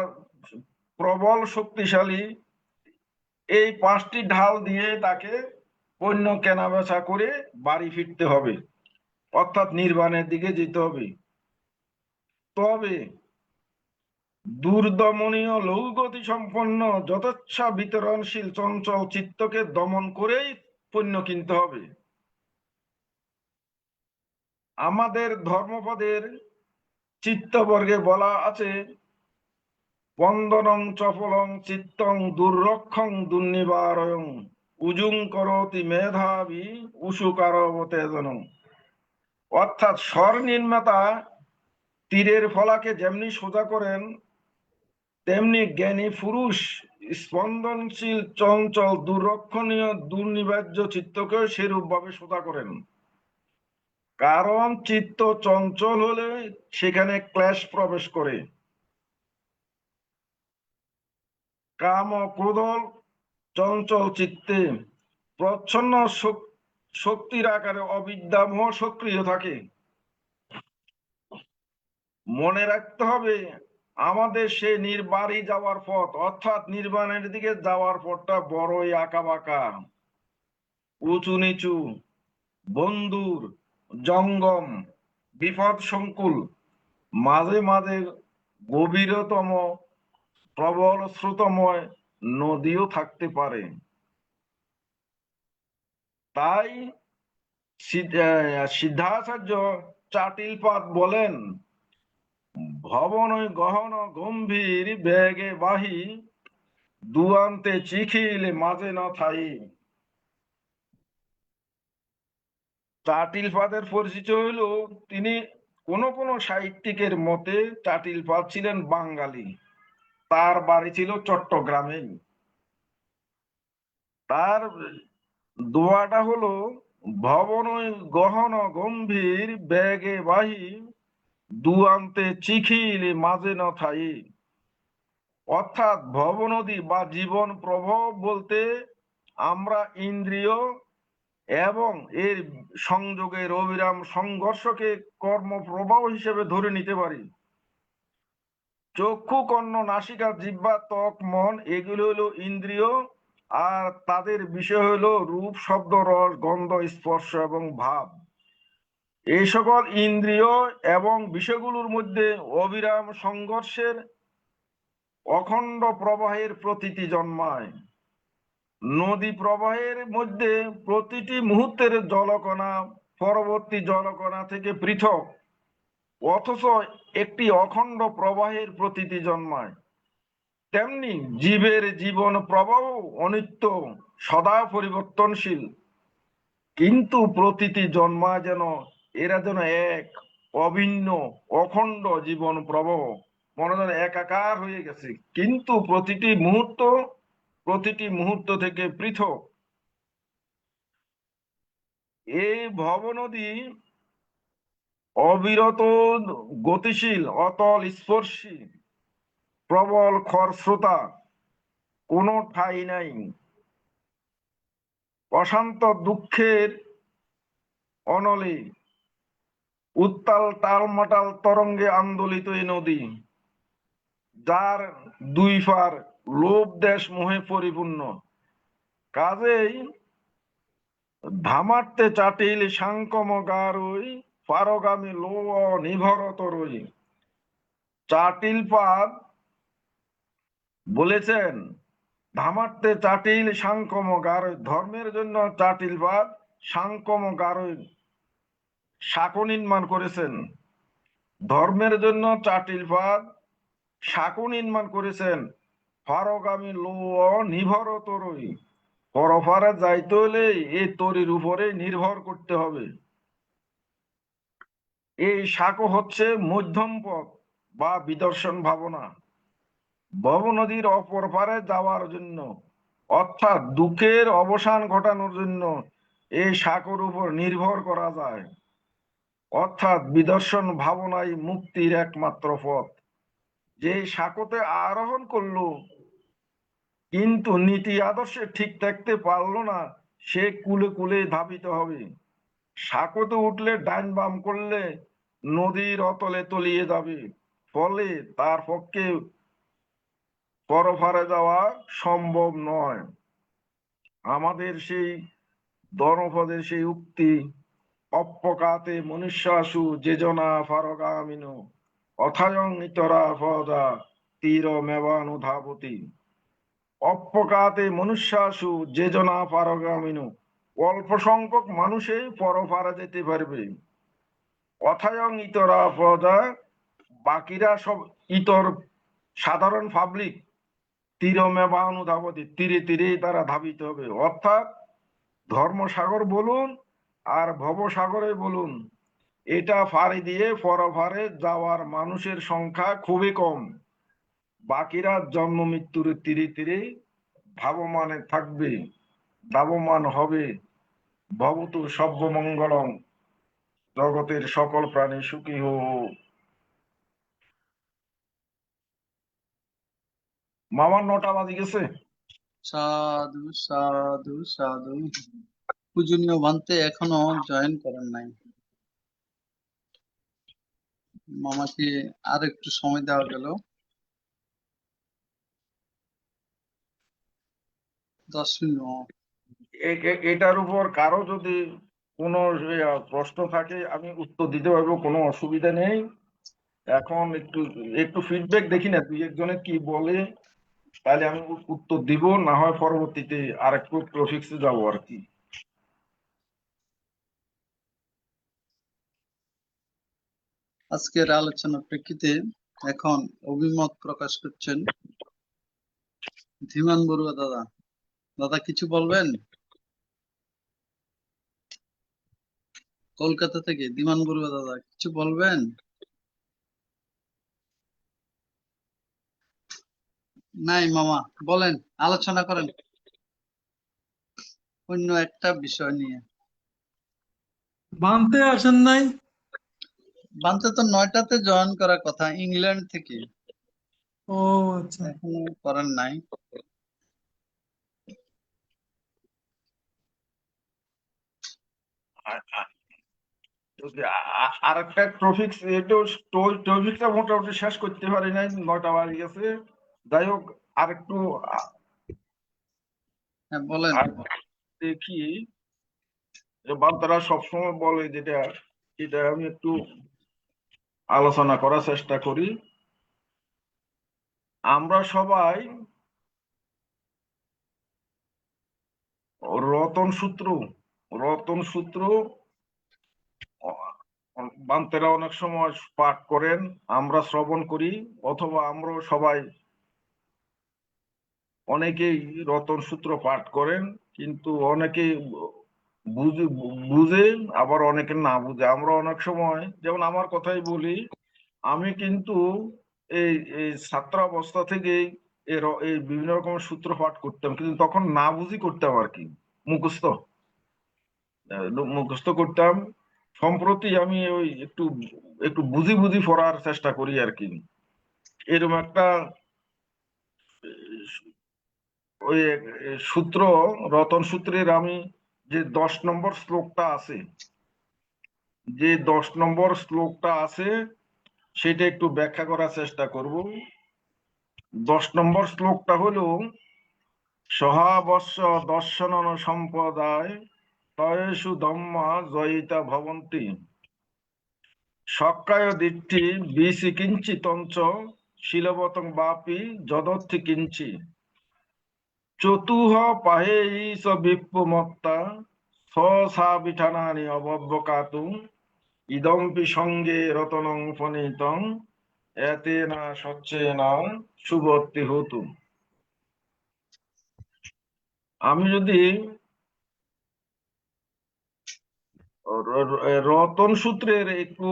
Speaker 5: প্রবল শক্তিশালী, এই 5টি ঢাল দিয়ে তাকে পণ্য কেনা বেচা করে বাড়ি ফিরতে হবে, অর্থাৎ নির্বাণের দিকে যেতে হবে। তবে দুর্দমনীয় লৌগতি সম্পন্ন যথেচ্ছা বিতরণশীল চঞ্চল চিত্তকে দমন করেই পণ্য কিনতে হবে। আমাদের ধর্মপদের চিত্তবর্গে বলা আছে, বন্দনং চপলং চিত্তং দুর্রক্ষং দুর্নিবারয়ং উজুং করতি মেধাবী উষুকারবতেজনং। অর্থাৎ স্বর নির্মাতা তীরের ফলাকে যেমনি সোজা করেন, তেমনি জ্ঞানী পুরুষ স্পন্দনশীল চঞ্চল দুর্রক্ষণীয় দুর্নিবার্য চিত্তকেও সেরূপ ভাবে সোজা করেন। কারণ চিত্ত চঞ্চল হলে সেখানে ক্লেশ প্রবেশ করে। কাম ও ক্রোধ চঞ্চল চিত্তে প্রচ্ছন্ন শক্তির আকারে অবিদ্যা মোহ সক্রিয় থাকে। মনে রাখতে হবে, আমাদের সেই নির্বাণে যাওয়ার পথ, অর্থাৎ নির্বাণের দিকে যাওয়ার পথটা বড়ই আঁকা বাঁকা, উঁচু নিচু, বন্ধুর জঙ্গম, বিপদ সংকুল, মাঝে মাঝে গভীরতম প্রবল স্রোতময় নদীও থাকতে পারে। তাই সিদ্ধাচার্য চাটিলপাদ বলেন, ভবন গহন গম্ভীর বেগে বাহি দুয়ান্তে চিখিলে মাঝে না থাই। চাটিলপাদের পরিচয় হইল, তিনি কোন কোন সাহিত্যিকের মতে চাটিলপাদ ছিলেন বাঙালি, তার বাড়ি ছিল চট্টগ্রামে। তার দোয়াটা হলো, ভবন গহন গম্ভীর বেগে বাহি দুয়ান্তে চিখিলে মাঝে না থাই। অর্থাৎ ভবনদী বা জীবন প্রবাহ বলতে আমরা ইন্দ্রিয় এবং এর সংযোগের অবিরাম সংঘর্ষকে কর্মপ্রবাহ হিসেবে ধরে নিতে পারি। চক্ষু, কর্ণ, নাসিকা, জিহ্বা, ত্বক, মন, এগুলো হলো ইন্দ্রিয়, আর তাদের বিষয় হলো রূপ, শব্দ, রস, গন্ধ, স্পর্শ এবং ভাব। এই সকল ইন্দ্রিয় এবং বিষয়গুলোর মধ্যে অবিরাম সংঘর্ষের অখণ্ড প্রবাহের প্রতীতি জন্মায়। নদী প্রবাহের মধ্যে প্রতিটি মুহূর্তের জলকণা পরবর্তী জলকণা থেকে পৃথক, অথচ একটি অখণ্ড প্রবাহের প্রতীতি জন্মায়। তেমনি জীবের জীবন প্রবাহ অনিত্য, সদা পরিবর্তনশীল, কিন্তু প্রতিটি জন্মায় যেন এরা যেন এক অভিন্ন অখণ্ড জীবন প্রবাহ, মনে যেন একাকার হয়ে গেছে, কিন্তু প্রতিটি মুহূর্ত থেকে পৃথক। এই ভবনদী অবিরত গতিশীল, অতল স্পর্শী, প্রবল খরস্রোতা, কোনো ঠাঁই নাই। অশান্ত দুঃখের অনলে উত্তাল টালমাটাল তরঙ্গে আন্দোলিত এই নদী, যার দুই পার লোভ দেশ মোহে পরিপূর্ণ। কাজেই ধামার্তে চাটিল সাংকম গারই পারগামী লো নিভরত রই। চাটিলপাদ বলেছেন, ধামার্তে চাটিল সাংকম গারই, ধর্মের জন্য চাটিলপাদ সাংকম গারই সাঁকো নির্মাণ করেছেন। ধর্মের জন্য চাটিলপাদ সাঁকো নির্মাণ করেছেন, ফারগামী লো নিভর তরই, পরপারে যাইতে হলে এই তরির উপরে নির্ভর করতে হবে। এই সাঁকো হচ্ছে মধ্যম পথ বা বিদর্শন ভাবনা ভব নদীর অপর পারে যাওয়ার জন্য, অর্থাৎ দুঃখের অবসান ঘটানোর জন্য এই সাঁকোর উপর নির্ভর করা যায়। অর্থাৎ বিদর্শন ভাবনাই মুক্তির একমাত্র পথ। যে সাঁকোতে আরোহণ করলো কিন্তু নীতি আদর্শে ঠিক থাকতে পারলো না, সে কুলে কুলে ধাবিত হবে। সাঁকোতে উঠলে ডাইন বাম করলে নদীর অতলে তলিয়ে যাবে, ফলে তার পক্ষে পরপারে যাওয়া সম্ভব নয়। আমাদের সেই ধর্মপদের সেই উক্তি, অপ্পকাতে মনুষ্যাসু যেজনা ফারগামিনো অথায়ং ইতরা পদা তীর মেবানুধাবতী। অপ্পকাতে মনুষ্যাসু যেজনা পারগামিনু, অল্প সংখ্যক মানুষই পরপারে যেতে পারবে। অথায়ং ইতরা পদা, বাকিরা সব ইতর সাধারণ পাবলিক তীরমেবানুধাবতী, তীরে তীরে তারা ধাবিত হবে। অর্থাৎ ধর্মসাগর বলুন আর ভবসাগরে বলুন, এটা ফাড়ি দিয়ে পরপারে যাওয়ার মানুষের সংখ্যা খুবই কম। বাকিরা জন্ম মৃত্যুর তীরে তীরে ভাবমানে থাকবে, ধাবমান হবে। ভবতু সর্বমঙ্গলং, জগতের সকল প্রাণী সুখী হোক। মামার 9টা বাজে গেছে।
Speaker 1: সাধু সাধু সাধু। পূজনীয় ভান্তে এখনো জয়েন করেন নাই। মামাকে আর একটু সময় দেওয়া গেল। 10 মিনিট।
Speaker 5: এটার উপর কারো যদি কোনো প্রশ্ন থাকে আমি উত্তর দিতে পারবো, কোনো অসুবিধা নেই। এখন একটু একটু ফিডব্যাক দেখি না, 2-1 জনে কি বলে, তাহলে আমি উত্তর দিব, না হয় পরবর্তীতে আরেকটু টপিকসে যাবো আর কি।
Speaker 1: আজকের আলোচনার প্রেক্ষিতে এখন অভিমত প্রকাশ করছেন ধীমান বড়ুয়া দাদা। দাদা কিছু বলবেন? কলকাতা থেকে ধীমান বড়ুয়া দাদা কিছু বলবেন? নাই মামা, বলেন, আলোচনা করেন অন্য একটা বিষয় নিয়ে।
Speaker 4: বানতে আসেন নাই?
Speaker 1: বানতে তো 9টাতে জয়েন করার কথা, ইংল্যান্ড থেকে।
Speaker 4: ও আচ্ছা।
Speaker 1: এখনো করেন নাই।
Speaker 5: আর একটা টপিকস, এটাও টপিকটা মোটামুটি শেষ করতে পারি নাই, 9টা বাজে গেছে। যাই হোক, আরেকটু
Speaker 1: হ্যাঁ বলেন।
Speaker 5: দেখি। বান্তারা সবসময় বলে যেটা, এটা আমি একটু আলোচনা করার চেষ্টা করি। আমরা সবাই রতন সূত্র বান্তেরা অনেক সময় পাঠ করেন, আমরা শ্রবণ করি, অথবা আমরা সবাই অনেকেই রতন সূত্র পাঠ করেন, কিন্তু অনেকেই বুঝে আবার অনেকে না বুঝে। আমরা অনেক সময়, যেমন আমার কথাই বলি, আমি কিন্তু এই এই ছাত্রাবস্থা থেকেই এই বিভিন্ন রকমের সূত্র পাঠ করতাম, কিন্তু তখন না বুঝি করতাম আর কি, মুখস্থ করতাম। সম্প্রতি আমি ওই একটু একটু বুঝি বুঝি পড়ার চেষ্টা করি আর কি। এরকম একটা ওই সূত্র, রতন সূত্রের আমি যে 10 নম্বর শ্লোকটা আছে, সেটা একটু ব্যাখ্যা করার চেষ্টা করব। 10 নম্বর শ্লোকটা হলো, সহাবস্য দর্শন সম্প্রদায় তয়েষু ধম্মা জয়িতা ভবন্তি, সক্কায় দিট্ঠি বিসি কিঞ্চিতঞ্চ শিলবতং বাপি যদর্থি কিঞ্চি, চতুহ পাহে স বিপ্পমত্তা সা বিঠানানি অবব্যকাতু, ইদম্পি সঙ্গে রতনং ফনিতং এতেনা সচ্চেনা সুবর্তি হতু। আমি যদি রতন সূত্রের একটু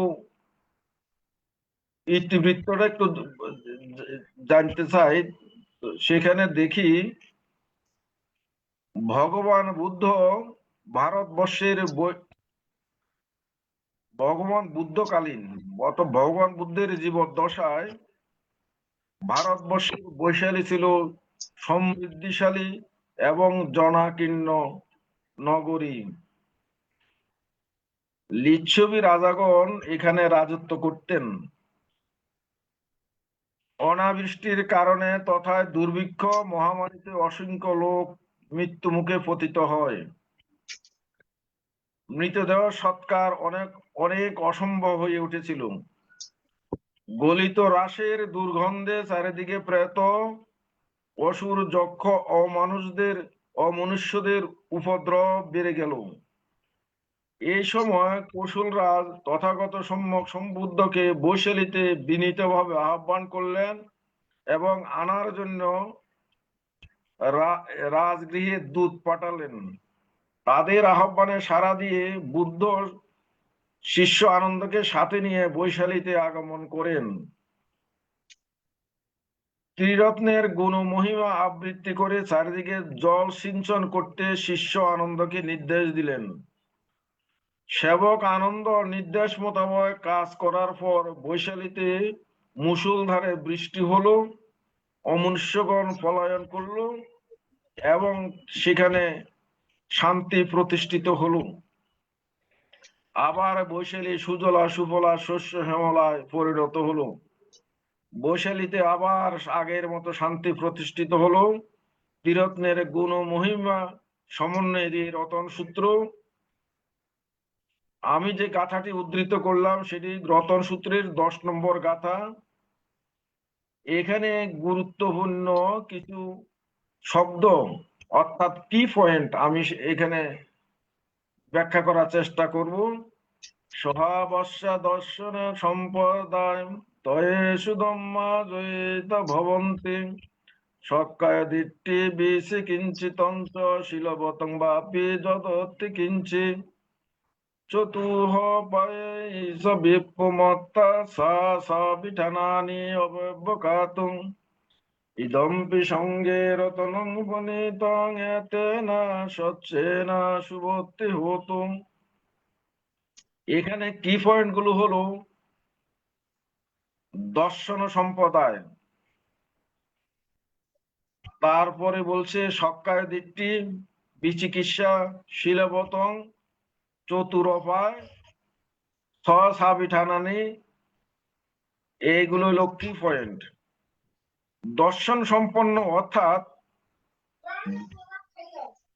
Speaker 5: ইতিবৃত্তটা একটু জানতে চাই, তো সেখানে দেখি ভগবান বুদ্ধ ভারতবর্ষের ভগবান বুদ্ধকালীন ভগবান বুদ্ধের জীবদ্দশায় ভারতবর্ষের বৈশালী ছিল সমৃদ্ধিশালী এবং জনাকীর্ণ নগরী। লিচ্ছবি রাজাগণ এখানে রাজত্ব করতেন। অনাবৃষ্টির কারণে তথা দুর্ভিক্ষ মহামারীতে অসংখ্য লোক মৃত্যু মুখে পতিত হয়। মৃতদেহ সৎকার অনেক অনেক অসম্ভব হয়ে উঠেছিল। গলিত রাসের দুর্গন্ধে চারিদিকে প্রেত অসুর যক্ষ অমনুষ্যদের উপদ্রব বেড়ে গেল। এই সময় কৌশল রাজ তথাগত সম্যক সম্বুদ্ধকে বৈশালীতে বিনীতভাবে আহ্বান করলেন এবং আনার জন্য রাজগৃহে দূত পাঠালেন। তাদের আহ্বানে সাড়া দিয়ে বুদ্ধ শিষ্য আনন্দকে সাথে নিয়ে বৈশালীতে আগমন করেন। ত্রিরত্নের গুণ মহিমা আবৃত্তি করে চারিদিকে জল সিঞ্চন করতে শিষ্য আনন্দকে নির্দেশ দিলেন। সেবক আনন্দ নির্দেশ মোতাবেক কাজ করার পর বৈশালীতে মুষলধারে বৃষ্টি হলো, অমনুষ্যগণ পলায়ন করলো এবং সেখানে শান্তি প্রতিষ্ঠিত হলো। আবার বৈশালী সুজলা সুফলা শস্য শ্যামলায় পরিণত হলো। বৈশালীতে আবার আগের মতো শান্তি প্রতিষ্ঠিত হলো। ত্রিরত্নের গুণ মহিমা সমন্বয়ে দিয়ে রতন সূত্র। আমি যে গাথাটি উদ্ধৃত করলাম সেটি রতন সূত্রের 10 নম্বর গাথা। এখানে গুরুত্বপূর্ণ কিছু শব্দ অর্থাৎ কি পয়েন্ট আমি এখানে ব্যাখ্যা করার চেষ্টা করব। সহাবস্যা দর্শন সম্পদায় তয়েষু ধম্মা জয়িতা ভবন্তি সক্কায় দিট্টি বিশি কিঞ্চিতঞ্চ শিলবতং বাপি যদত্তি কিঞ্চি চতুর্হ পায়ে বিপ্পমত্তা সা বিঠানানি অব্যবকাতুং ইদম্পি সঙ্গে রতনং বনিতং এতেনা সচ্চেনা শুভত্তি হতুম। এখানে কি পয়েন্ট গুলো হলো দর্শন সম্প্রদায়, তারপরে বলছে সক্কায় দিকটি বিচিকিৎসা শিলবতং চতুরপায় সাবিঠানানি, এইগুলো হলো কি পয়েন্ট। দর্শন সম্পন্ন অর্থাৎ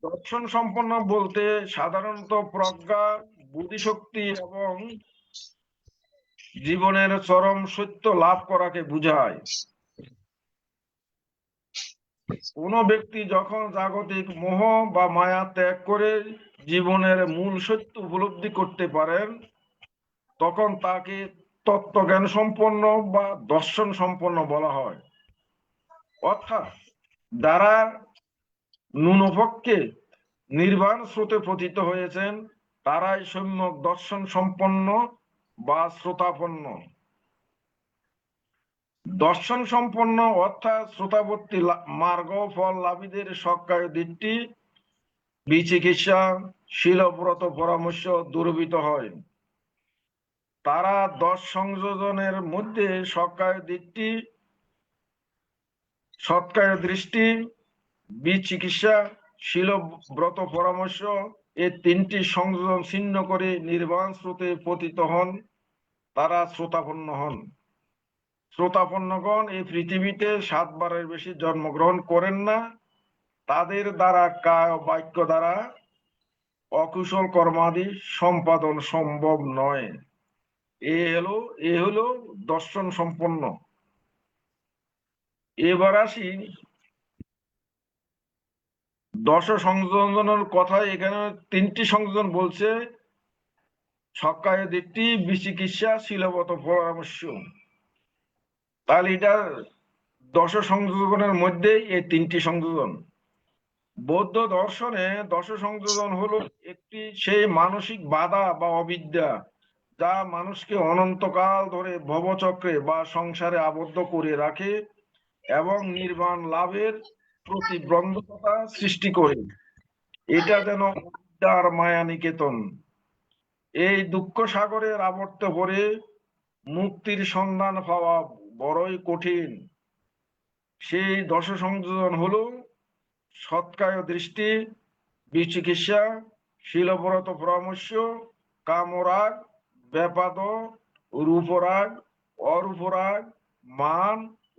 Speaker 5: দর্শন সম্পন্ন বলতে সাধারণত প্রজ্ঞা বুদ্ধিশক্তি এবং জীবনের চরম সত্য লাভ করাকে বোঝায়। কোন ব্যক্তি যখন জাগতিক মোহ বা মায়া ত্যাগ করে জীবনের মূল সত্য উপলব্ধি করতে পারেন তখন তাকে তত্ত্বজ্ঞান সম্পন্ন বা দর্শন সম্পন্ন বলা হয়। অর্থাৎ যারা ন্যূনপক্ষে নির্বাণ স্রোতে পতিত হয়েছেন তারাই সম্যক দর্শন সম্পন্ন বা শ্রোতাপন্ন। দর্শন সম্পন্ন অর্থাৎ শ্রোতাবর্তী মার্গ ফল লাভীদের সক্কায় দিকটি বিচিকিৎসা শিলব্রত পরামর্শ দুর্বৃত হয়। তারা 10 সংযোজনের মধ্যে সক্কায় দিকটি সৎকায় দৃষ্টি বিচিকিৎসা শিলব্রত পরামর্শ এই 3টি সংযোজন ছিন্ন করে নির্বাণ স্রোতে পতিত হন, তারা শ্রোতাপন্ন হন। শ্রোতাপন্নগণ এই পৃথিবীতে 7 বারের বেশি জন্মগ্রহণ করেন না। তাদের দ্বারা কায় বাক্য দ্বারা অকুশল কর্মাদি সম্পাদন সম্ভব নয়। এ হলো দর্শন সম্পন্ন। এবার আসি 10 সংযোজনের কথা। এখানে 3টি সংযোজন বলছে, সক্কায় দিকটি বিচিকিৎসা শিলবত পরামর্শ। তাহলে এটা 10 সংযোজনের মধ্যে এই 3টি সংযোজন। বৌদ্ধ দর্শনে দশ সংযোজন হলো একটি সেই মানসিক বাধা বা অবিদ্যা যা মানুষকে অনন্তকাল ধরে ভবচক্রে বা সংসারে আবদ্ধ করে রাখে এবং নির্বাণ লাভের প্রতিবন্ধকতা সৃষ্টি করে। এটা যেন অবিদ্যার মায়া নিকেতন। এই দুঃখ সাগরের আবর্তে পড়ে মুক্তির সন্ধান পাওয়া বড়ই কঠিন। সেই দশ সংযোজন হলো সৎকায় দৃষ্টি, বিচিকিৎসা, শীলব্রত পরামর্শ, কামরাগ, ব্যাপাদ, রূপরাগ, অরূপরাগ, মান,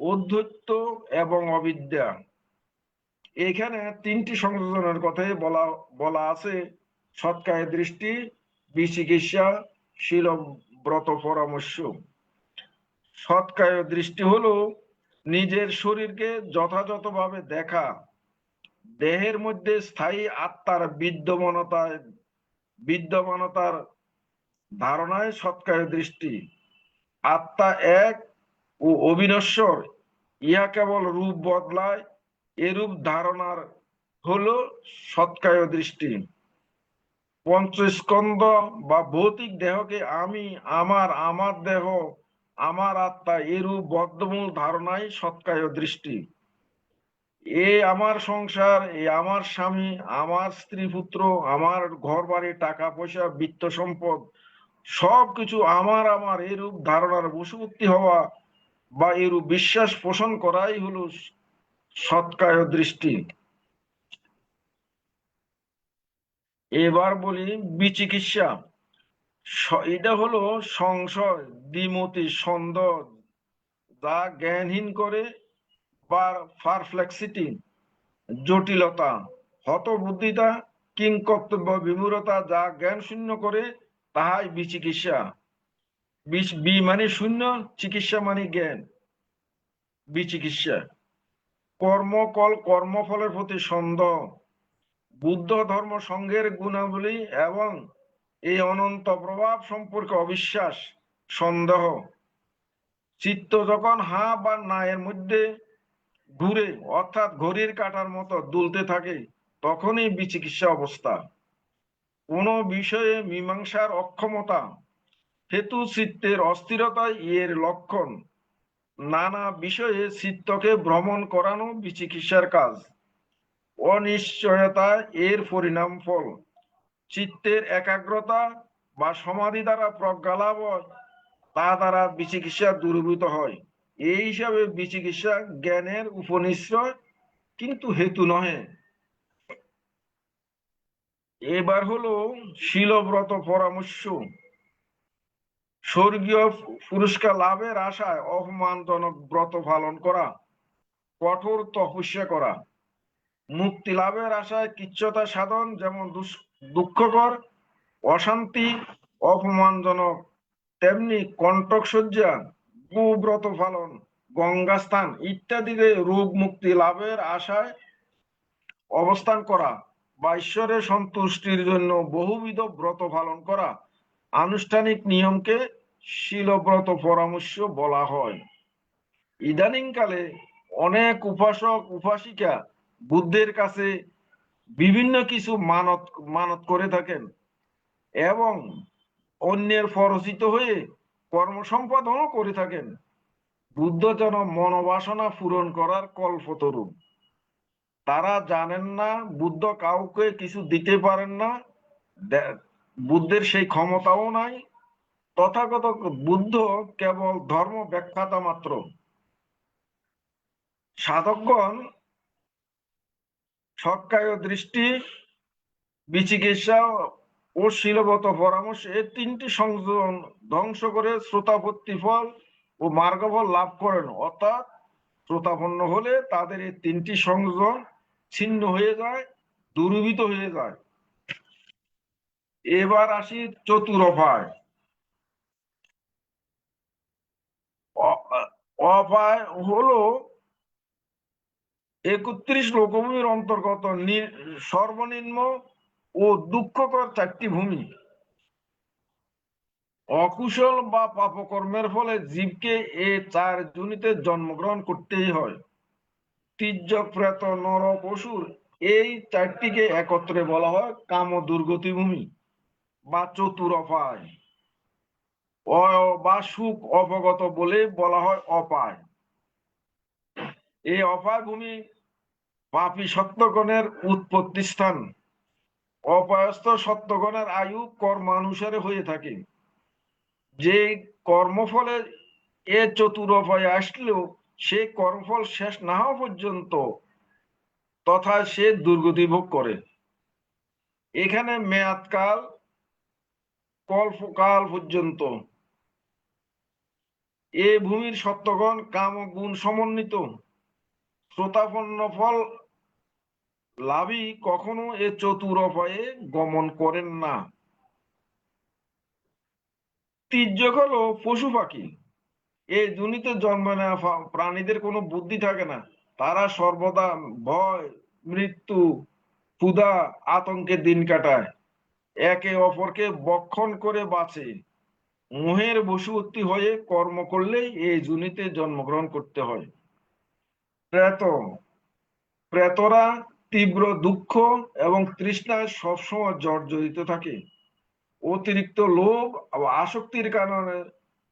Speaker 5: ঔদ্ধত্য এবং অবিদ্যা। এখানে তিনটি সংযোজনের কথাই বলা আছে: সৎকায় দৃষ্টি, বিচিকিৎসা, শীলব্রত পরামর্শ। সৎকায় দৃষ্টি হলো নিজের শরীরকে যথাযথভাবে দেখা, দেহের মধ্যে স্থায়ী আত্মার বিদ্যমানতার ধারণায় সৎকায় দৃষ্টি। আত্মা এক ও অবিনশ্বর, ইহা কেবল রূপ বদলায়, এরূপ ধারণার হলো সৎকায় দৃষ্টি। পঞ্চস্কন্ধ বা ভৌতিক দেহকে আমি, আমার দেহ, আমার আত্মা, এরূপ বদ্ধমূল ধারণাই সৎকায় দৃষ্টি। এ আমার সংসার, এ আমার স্বামী, আমার স্ত্রী পুত্র, আমার ঘর বাড়ি, টাকা পয়সা, বিত্ত সম্পদ, সবকিছু আমার এরূপ ধারণার বশবর্তী হওয়া বা এরূপ বিশ্বাস পোষণ করাই হলো সৎকায় দৃষ্টি। এবার বলি বিচিকিৎসা। এটা হলো সংশয়, দ্বিমতি, সন্দেহ যা জ্ঞানহীন করে, বা পারপ্লেক্সিটি, জটিলতা, হতবুদ্ধিতা, কিংকর্তব্য বিমূঢ়তা যা জ্ঞান শূন্য করে, তাহাই বিচিকিৎসা। বি মানে শূন্য, চিকিৎসা মানে জ্ঞান, বিচিকিৎসা। কর্মফলের প্রতি সন্দেহ, বুদ্ধ ধর্ম সংঘের গুণাবলী এবং এই অনন্ত প্রভাব সম্পর্কে অবিশ্বাস, সন্দেহ। চিত্ত যখন হা বা না এর মধ্যে ঘুরে, অর্থাৎ ঘড়ির কাঁটার মতো দুলতে থাকে, তখনই বিচিকিৎসা অবস্থা। কোন বিষয়ে মীমাংসার অক্ষমতা হেতু চিত্তের অস্থিরতাই এর লক্ষণ। নানা বিষয়ে চিত্তকে ভ্রমণ করানো বিচিকিৎসার কাজ। অনিশ্চয়তা এর পরিণাম ফল। চিত্তের একাগ্রতা বা সমাধি দ্বারা প্রজ্ঞালাভ হয়, তা দ্বারা বিচিকিৎসা দূরীভূত হয়। এই হিসাবে বিচিকিৎসা জ্ঞানের উপনিশ্রয়, কিন্তু হেতু নহে। এবার হলো শীলব্রত পরামর্শ। স্বর্গীয় পুরস্কার লাভের আশায় অপমানজনক ব্রত পালন করা, কঠোর তপস্যা করা, মুক্তি লাভের আশায় কিচ্ছতা সাধন যেমন দুঃখকর, অশান্তি, অপমানজনক, তেমনি কণ্টকসজ্জা, কুব্রত পালন, গঙ্গাস্থান ইত্যাদিতে রোগ মুক্তি লাভের আশায় অবস্থান করা বা ঈশ্বরের সন্তুষ্টির জন্য বহুবিধ ব্রত পালন করা, আনুষ্ঠানিক নিয়মকে শীলব্রত পরামর্শ বলা হয়। ইদানিংকালে অনেক উপাসক উপাসিকা বুদ্ধের কাছে বিভিন্ন কিছু মানত করে থাকেন এবং অন্যের পরচিত হয়ে কর্ম সম্পাদনও করে থাকেন। বুদ্ধ যেন মনোবাসনা পূরণ করার কল্পতরু। তারা জানেন না বুদ্ধ কাউকে কিছু দিতে পারেন না, বুদ্ধের সেই ক্ষমতাও নাই। তথাগত বুদ্ধ কেবল ধর্ম ব্যাখ্যাতা মাত্র। সাধকগণ সৎকায় দৃষ্টি, বিচিকিৎসা ও শীলব্রত পরামর্শ এই তিনটি সংযোজন ধ্বংস করে শ্রোতাপত্তি ফল ও মার্গফল লাভ করেন। অর্থাৎ শ্রোতাপন্ন হলে তাদের এই তিনটি সংযোজন ছিন্ন হয়ে যায়, দূরীভূত হয়ে যায়। এবার আসি চতুরোপায়। অপায় হলো 31 লোকভূমির অন্তর্গত সর্বনিম্ন ও দুঃখকর 4টি ভূমি। অকুশল বা পাপকর্মের ফলে জীবকে এই 4 যোনিতে জন্মগ্রহণ করতেই হয়। তির্যক, প্রেত, নরক, অসুর এই চারটিকে একত্রে বলা হয় কাম দুর্গতি ভূমি বা চতুরপায় বা সুখ অবগত বলে বলা হয় অপায়। এই অপায় ভূমি পাপী সত্যগণের উৎপত্তি স্থান। অপায়স্থ সত্যগণের আয়ু কর্মানুসারে হয়ে থাকে। যে কর্মফলে এ চতুরপায় আসলেও সে কর্মফল শেষ না হওয়া পর্যন্ত তথা সে দুর্গতি ভোগ করে। এখানে মেয়াদকাল কল্পকাল পর্যন্ত এ ভূমির সত্যগণ কাম ও গুণ সমন্বিত। শ্রোতাপন্ন ফল লাভী কখনো এ চতুরপায়ে গমন করেন না। তির্যক হলো পশু পাখি। এই দুনিতে জন্ম নেওয়া প্রাণীদের কোনো বুদ্ধি থাকে না। তারা সর্বদা ভয়, মৃত্যু, ক্ষুধা, আতঙ্কে দিন কাটায়। একে অপরকে বক্ষণ করে বাঁচে। মোহের বশবর্তী হয়ে কর্ম করলেই এই জুনিতে জন্মগ্রহণ করতে হয়। প্রেতরা তীব্র দুঃখ এবং তৃষ্ণায় সবসময় জর্জরিত থাকে। অতিরিক্ত লোভ ও আসক্তির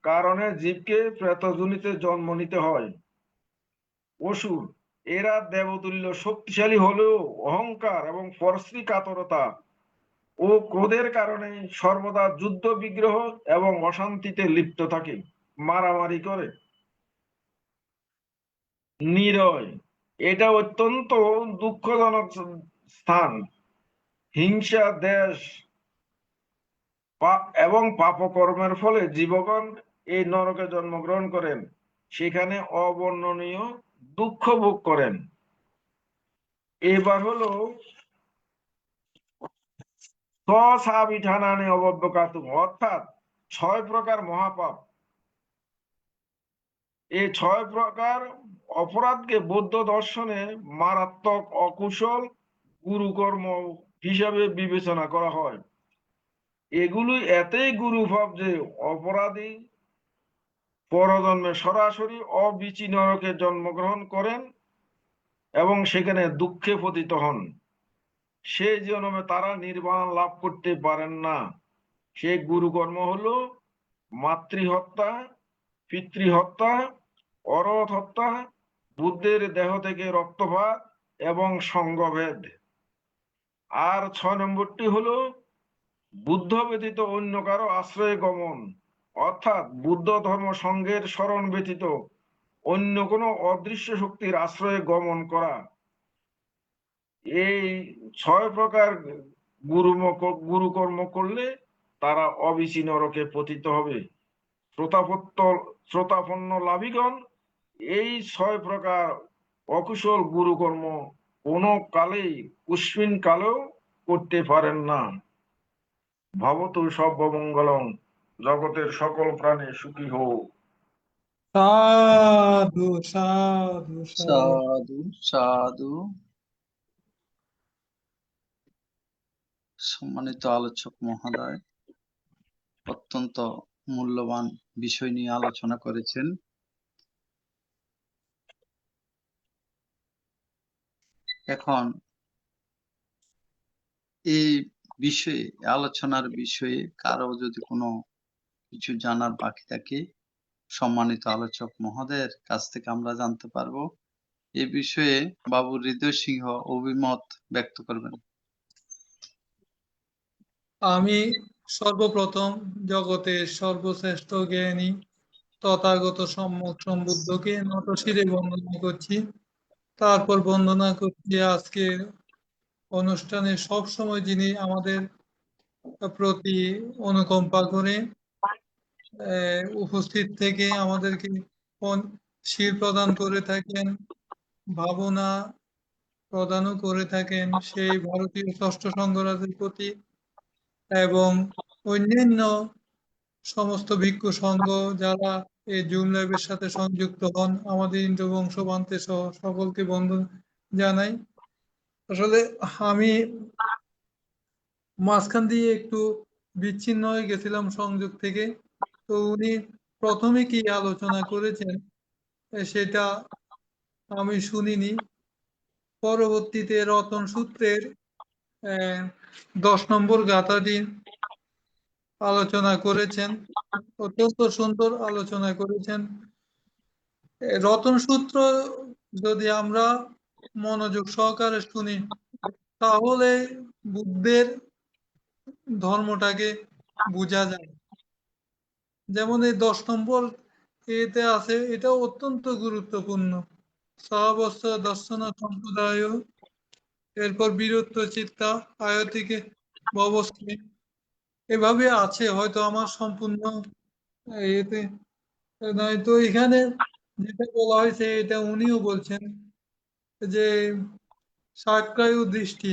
Speaker 5: কারণে জীবকে প্রেতজনিতে জন্ম নিতে হয়। অসুর এরা দেবতুল্য শক্তিশালী হলেও অহংকার এবং পরশ্রী কাতরতা ও ক্রোধের কারণে সর্বদা যুদ্ধ বিগ্রহ এবং অশান্তিতে লিপ্ত থাকে, মারামারি করে। নিরয় এটা অত্যন্ত দুঃখজনক স্থান। হিংসা, দেশ এবং পাপকর্মের ফলে জীবগণ এই নরকে জন্মগ্রহণ করেন, সেখানে অবর্ণনীয় দুঃখ ভোগ করেন। এবার হলো স্বসাবিঠানানি অবব্যকাতুম, অর্থাৎ 6 প্রকার মহাপাপ। এই 6 প্রকার অপরাধকে বৌদ্ধ দর্শনে মারাত্মক অকুশল গুরুকর্ম হিসাবে বিবেচনা করা হয়। এগুলি এতই গুরুভাব যে অপরাধী পরজন্মে সরাসরি অবিচি নরকে জন্মগ্রহণ করেন এবং সেখানে দুঃখে পতিত হন। সেই জন্মে তারা নির্বাণ লাভ করতে পারেন না। সেই গুরুকর্ম হলো মাতৃহত্যা, পিতৃহত্যা, অরথ হত্যা, বুদ্ধের দেহ থেকে রক্তপাত এবং সঙ্গভেদ। আর 6 নম্বরটি হলো বুদ্ধ ব্যতীত অন্য কারো আশ্রয়ে গমন, অর্থাৎ বুদ্ধ ধর্ম সঙ্গের শরণ ব্যতীত অন্য কোনো অদৃশ্য শক্তির আশ্রয়ে গমন করা। এই 6 প্রকার গুরুকর্ম করলে তারা অবিচি নরকে পতিত হবে। শ্রোতাপন্ন লাভীগণ এই 6 প্রকার অকুশল গুরুকর্ম কোনো কালেই কুস্মিন কালেও করতে পারেন না। ভবতু সর্বমঙ্গলং, জগতের সকল প্রাণী সুখী হোক।
Speaker 4: সাধু সাধু সাধু।
Speaker 1: সাধু সাধু। সম্মানিত আলোচক মহোদয় অত্যন্ত মূল্যবান বিষয় নিয়ে আলোচনা করেছেন। এখন এই বিষয়ে, আলোচনার বিষয়ে কারো যদি কোনো কিছু জানার বাকি থাকে সম্মানিত আলোচক মহোদয়ের কাছ থেকে আমরা জানতে পারবো। এই বিষয়ে বাবু হৃদয় সিংহ অভিমত ব্যক্ত করবেন।
Speaker 4: আমি সর্বপ্রথম জগতের সর্বশ্রেষ্ঠ জ্ঞানী তথাগত সম্যক সম্বুদ্ধকে নতশিরে বন্দনা করছি। তারপর বন্দনা করছি আজকের অনুষ্ঠানে সবসময় যিনি আমাদের প্রতি অনুকম্পা করে উপস্থিত থেকে আমাদেরকে শির প্রদান করে থাকেন, ভাবনা প্রদানও করে থাকেন, সেই ভারতীয় ষষ্ঠ সংঘরাজের প্রতি এবং অন্যান্য সমস্ত ভিক্ষু সংঘ যারা এই জুম লাইভের সাথে সংযুক্ত হন, আমাদের ইন্দ্র বংশবান্তে সহ সকলকে বন্ধন জানাই। আসলে আমি মাঝখান দিয়ে একটু বিচ্ছিন্ন হয়ে গেছিলাম সংযোগ থেকে, তো উনি প্রথমে কি আলোচনা করেছেন সেটা আমি শুনিনি। পরবর্তীতে রতন সূত্রের 10 নম্বর গাথাটি আলোচনা করেছেন, অত্যন্ত সুন্দর আলোচনা করেছেন। রতন সূত্র যদি আমরা মনোযোগ সহকারে শুনি তাহলে বুদ্ধের ধর্মটাকে বোঝা যায়। যেমন এই 10 নম্বর এতে আছে, এটা অত্যন্ত গুরুত্বপূর্ণ। সহবস্ত দর্শন সম্প্রদায়, এরপর বীরত্ব চিত্তা আয়তিকে ভবশ্রী, এভাবে আছে, হয়তো আমার সম্পূর্ণ এতে নয়। তো এখানে যেটা বলা হয়েছে এটা উনিও বলছেন যে সাক্রায়ু দৃষ্টি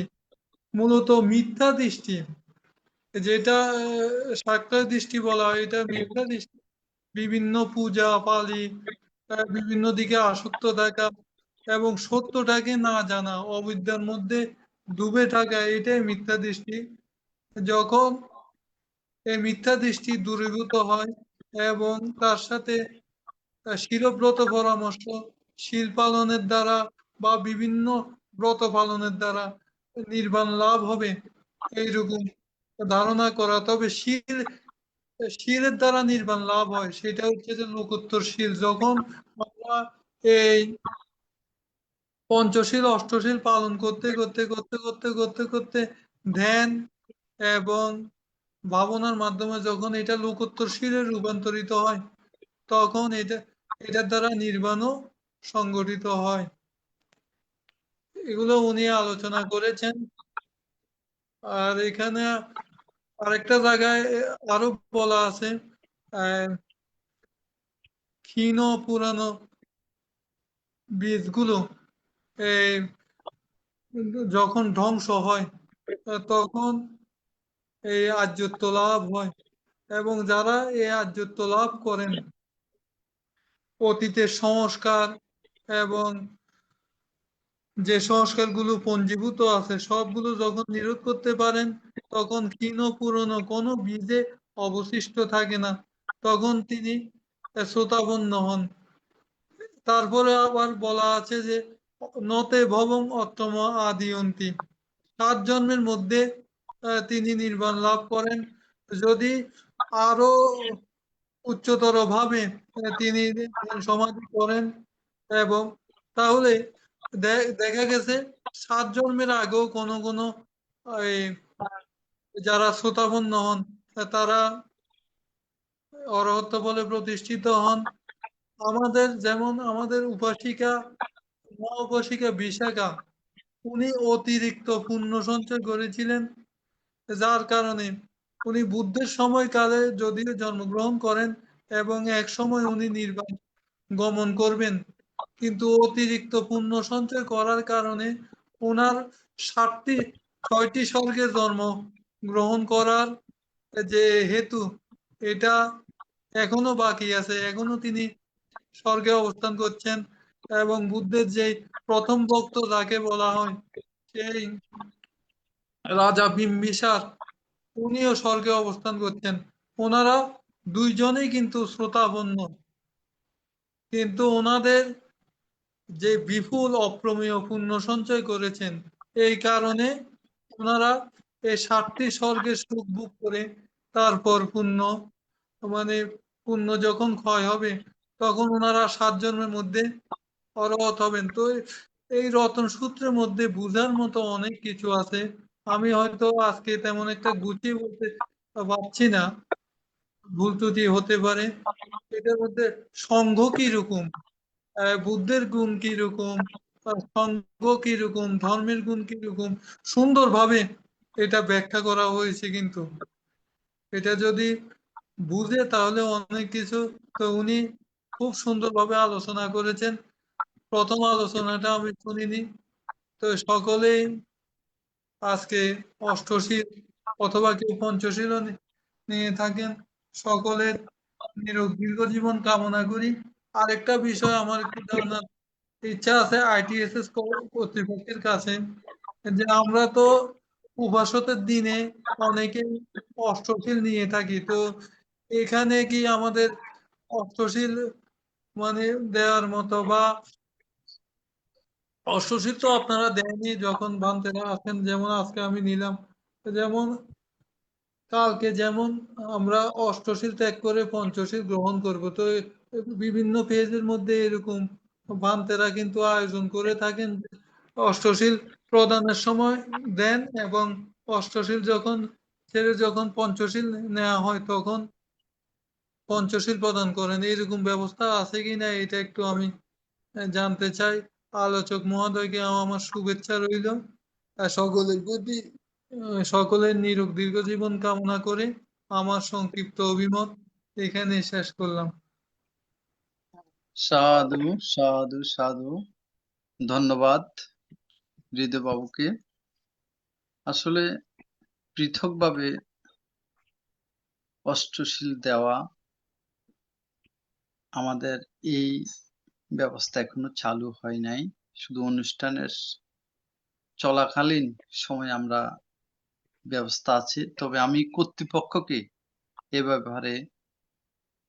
Speaker 4: মূলত মিথ্যা দৃষ্টি, যেটা সাক্রায়ু দৃষ্টি বলা হয় এটা মিথ্যা দৃষ্টি। বিভিন্ন পূজা পালি, বিভিন্ন দিকে আসক্ত থাকা এবং সত্যটাকে না জানা, অবিদ্যার মধ্যে ডুবে থাকা, এটাই মিথ্যা দৃষ্টি। যখন এই মিথ্যা দৃষ্টি দূরীভূত হয় এবং তার সাথে শিরব্রত পরামর্শ, শীল পালনের দ্বারা বা বিভিন্ন ব্রত পালনের দ্বারা নির্বাণ লাভ হবে এইরকম ধারণা করা। তবে শীলের দ্বারা নির্বাণ লাভ হয়, সেটা হচ্ছে যে লোকোত্তর শীল। যখন আমরা এই পঞ্চশীল অষ্টশীল পালন করতে করতে করতে করতে করতে করতে ধ্যান এবং ভাবনার মাধ্যমে যখন এটা লোকোত্তর শীলে রূপান্তরিত হয় তখন এটার দ্বারা নির্বাণও সংগঠিত হয়। এগুলো উনি আলোচনা করেছেন। আর এখানে আরেকটা জায়গায় আরো বলা আছে ক্ষীণ পুরানো বীজগুলো এই যখন ধ্বংস হয় তখন এই আর্যত্ব লাভ হয়, এবং যারা এই আর্যত্ব লাভ করেন অতীতের সংস্কার এবং যে সংস্কারগুলো পঞ্জীভূত আছে সবগুলো যখন নিরোধ করতে পারেন তখন ক্ষীণ পুরনো কোনো বীজে অবশিষ্ট থাকে না, তখন তিনি শ্রোতাপন্ন হন। তারপরে আবার বলা আছে যে নতে ভবং অষ্টম আদিয়ন্তি, 7 জন্মের মধ্যে তিনি নির্বাণ লাভ করেন। যদি আরো উচ্চতর ভাবে তিনি সমাধি করেন এবং তাহলে দেখা গেছে 7 জন্মের আগেও কোনো কোনো এই যারা শ্রোতাপন্ন হন তারা অরহত্ত বলে প্রতিষ্ঠিত হন। যেমন আমাদের উপাসিকা মহোপাসিকা বিশাখা, উনি অতিরিক্ত পুণ্য সঞ্চয় করেছিলেন, যার কারণে উনি বুদ্ধের সময়কালে যদিও জন্মগ্রহণ করেন এবং এক সময় উনি নির্বাণ গমন করবেন, কিন্তু অতিরিক্ত পুণ্য সঞ্চয় করার কারণে ওনার 6টি স্বর্গে জন্ম গ্রহণ করার যে হেতু এটা এখনো বাকি আছে, এখনো তিনি স্বর্গে অবস্থান করছেন। এবং বুদ্ধের যে প্রথম ভক্ত যাকে বলা হয় সেই রাজা বিম্বিসার, উনিও স্বর্গে অবস্থান করছেন। ওনারা দুইজনেই কিন্তু শ্রোতাপন্ন, কিন্তু ওনাদের যে বিপুল অপ্রমেয় পুণ্য সঞ্চয় করেছেন এই কারণে ওনারা এই 7টি স্বর্গের সুখ ভোগ করে তারপর পুণ্য যখন ক্ষয় হবে তখন ওনারা 7 জন্মের মধ্যে অরহত হবেন। তো এই রতন সূত্রের মধ্যে বুঝার মতো অনেক কিছু আছে, আমি হয়তো আজকে তেমন একটা গুছিয়ে বলতে পারছি না, ভুল ত্রুটি হতে পারে। এটার মধ্যে সংঘ কিরকম, বুদ্ধের গুণ কিরকম, সঙ্গ কিরকম, ধর্মের গুণ কিরকম, সুন্দরভাবে এটা ব্যাখ্যা করা হয়েছে। কিন্তু এটা যদি বুঝে তাহলে অনেক কিছু, তো উনি খুব সুন্দরভাবে আলোচনা করেছেন। প্রথম আলোচনাটা আমি শুনিনি, তো সকলেই আজকে অষ্টশীল অথবা কেউ পঞ্চশীলও নিয়ে থাকেন, সকলের দীর্ঘ জীবন কামনা করি। আরেকটা বিষয় আমার একটু জানার ইচ্ছা আছে ITSS কর্তৃপক্ষের কাছে, যে আমরা তো উপাসতের দিনে অনেকেই অষ্টশীল নিয়ে থাকি, তো এখানে কি আমাদের অষ্টশীল দেওয়ার মতো বা অষ্টশীল তো আপনারা দেনই যখন ভান্তেরা আসেন, যেমন আজকে আমি নিলাম, যেমন কালকে যেমন আমরা অষ্টশীল ত্যাগ করে পঞ্চশীল গ্রহণ করব। তো বিভিন্ন পেজের মধ্যে এরকম ভান্তেরা কিন্তু আয়োজন করে থাকেন, অষ্টশীল প্রদানের সময় দেন এবং অষ্টশীল যখন ছেড়ে যখন পঞ্চশীল নেওয়া হয় তখন পঞ্চশীল প্রদান করেন। এরকম ব্যবস্থা আছে কিনা এটা একটু আমি জানতে চাই। আলোচক মহোদয়কে আমার শুভেচ্ছা রইল। সকলের প্রতি সকলের নিরোগ দীর্ঘ জীবন কামনা করে আমার সংক্ষিপ্ত অভিমত এখানে শেষ করলাম।
Speaker 1: সাধু সাধু সাধু, ধন্যবাদ হৃদয় বাবুকে। আসলে পৃথকভাবে অষ্টশীল দেওয়া আমাদের এই ব্যবস্থা এখনো চালু হয় নাই। শুধু অনুষ্ঠানের চলাকালীন সময় আমরা ব্যবস্থা আছে। তবে আমি কর্তৃপক্ষকে এ ব্যাপারে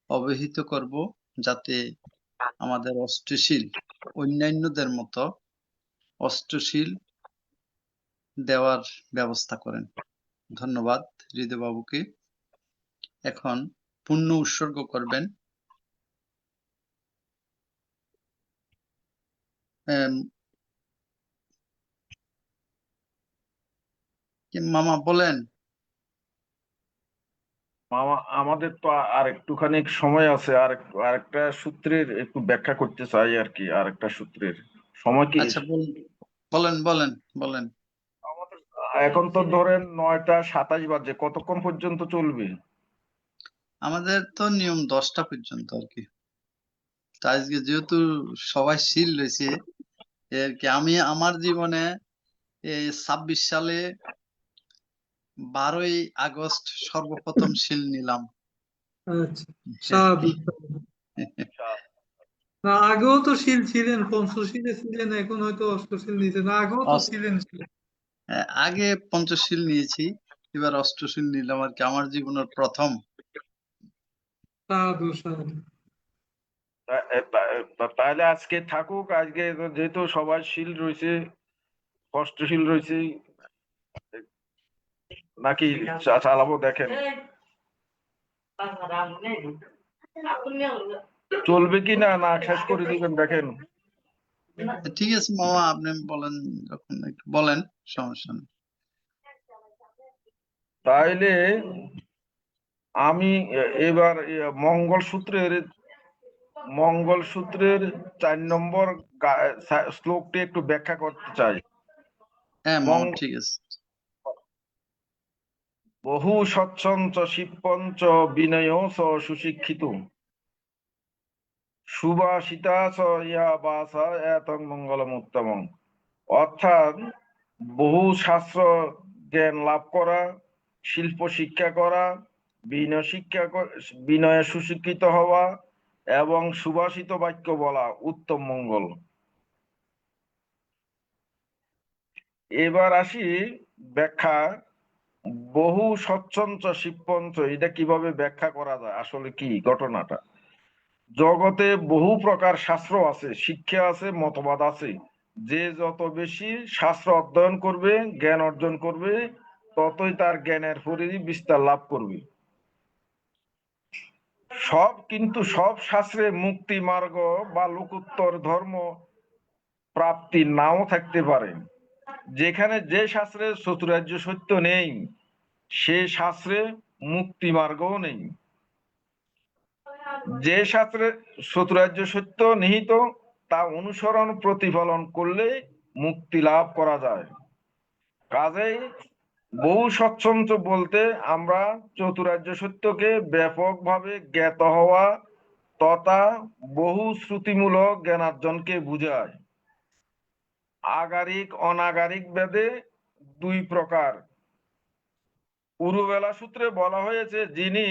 Speaker 1: অবহিত করব, যাতে আমাদের অষ্টশীল অন্যান্যদের মতো অষ্টশীল দেওয়ার ব্যবস্থা করেন। ধন্যবাদ হৃদয় বাবুকে। এখন পূর্ণ উৎসর্গ করবেন মামা, বলেন।
Speaker 5: আমাদের তো আর একটুখানি সময় আছে, আরেকটা সূত্রের একটু ব্যাখ্যা করতে চাই আর কি, আরেকটা সূত্রের সময় কি
Speaker 1: আচ্ছা, বলেন বলেন বলেন।
Speaker 5: আমাদের এখন তো ধরেন 9টা 27 বাজে, কতক্ষণ পর্যন্ত চলবে?
Speaker 1: আমাদের তো নিয়ম 10টা পর্যন্ত আর কি। তা আজকে যেহেতু সবাই শীল রয়েছে আর কি, আমি আমার জীবনে এই 26 সালে 12ই আগস্ট সর্বপ্রথম শীল নিলাম।
Speaker 4: আচ্ছা, সাধু সাধু। না, আগেও তো শীল ছিলেন, পঞ্চশীলে ছিলেন, এখন হয়তো অষ্টশীল নিতেন, আগেও তো ছিলেন।
Speaker 1: আগে পঞ্চশীল নিয়েছি, এবার অষ্টশীল নিলাম আর কি, আমার জীবনের প্রথম।
Speaker 4: সাধু সাধু।
Speaker 5: তাহলে আজকে থাকুক, আজকে যেহেতু সবাই শীল রয়েছে, অষ্টশীল রয়েছে, নাকি চালাবো দেখেন চলবে কি না, না শেষ করে দিবেন দেখেন।
Speaker 1: ঠিক আছে মামা, আপনি বলেন, যখন একটু বলেন, সমস্যা নেই।
Speaker 5: তাইলে আমি এবার মঙ্গলসূত্রের 4 নম্বর শ্লোকটি একটু ব্যাখ্যা করতে চাই।
Speaker 1: হ্যাঁ মামা, ঠিক আছে।
Speaker 5: বহু সচ্ছঞ্চ শিবপঞ্চ বিনয় স সুশিক্ষিত সুভাষিতা স ইয়া বাসা এতং মঙ্গলম উত্তমং। অর্থাৎ বহু শাস্ত্র জ্ঞান লাভ করা, শিল্প শিক্ষা করা, বিনয়ে সুশিক্ষিত হওয়া এবং সুভাষিত বাক্য বলা উত্তম মঙ্গল। এবার আসি ব্যাখ্যা। বহু সচ্ছঞ্চ শিবপঞ্চ, এটা কিভাবে ব্যাখ্যা করা যায়, আসলে কি ঘটনাটা? জগতে বহু প্রকার শাস্ত্র আছে, শিক্ষা আছে, মতবাদ আছে। যে যত বেশি শাস্ত্র অধ্যয়ন করবে, জ্ঞান অর্জন করবে, ততই তার জ্ঞানের পরিধি বিস্তার লাভ করবে। কিন্তু সব শাস্ত্রে মুক্তি মার্গ বা লোকোত্তর ধর্ম প্রাপ্তি নাও থাকতে পারে। যেখানে যে শাস্ত্রে চতুরার্য সত্য নেই, সে শাস্ত্রে মুক্তি মার্গও নেই। যে শাস্ত্রে চতুরার্য সত্য নিহিত, তা অনুসরণ প্রতিফলন করলে মুক্তি লাভ করা যায়। কাজেই বহু সচ্ছঞ্চ বলতে আমরা চতুরার্য সত্যকে ব্যাপকভাবে জ্ঞাত হওয়া তথা বহু শ্রুতিমূলক জ্ঞানার্জনকে বুঝায়। আগারিক অনাগারিক ভেদে 2 প্রকার। উরুবেলা সূত্রে বলা হয়েছে, যিনি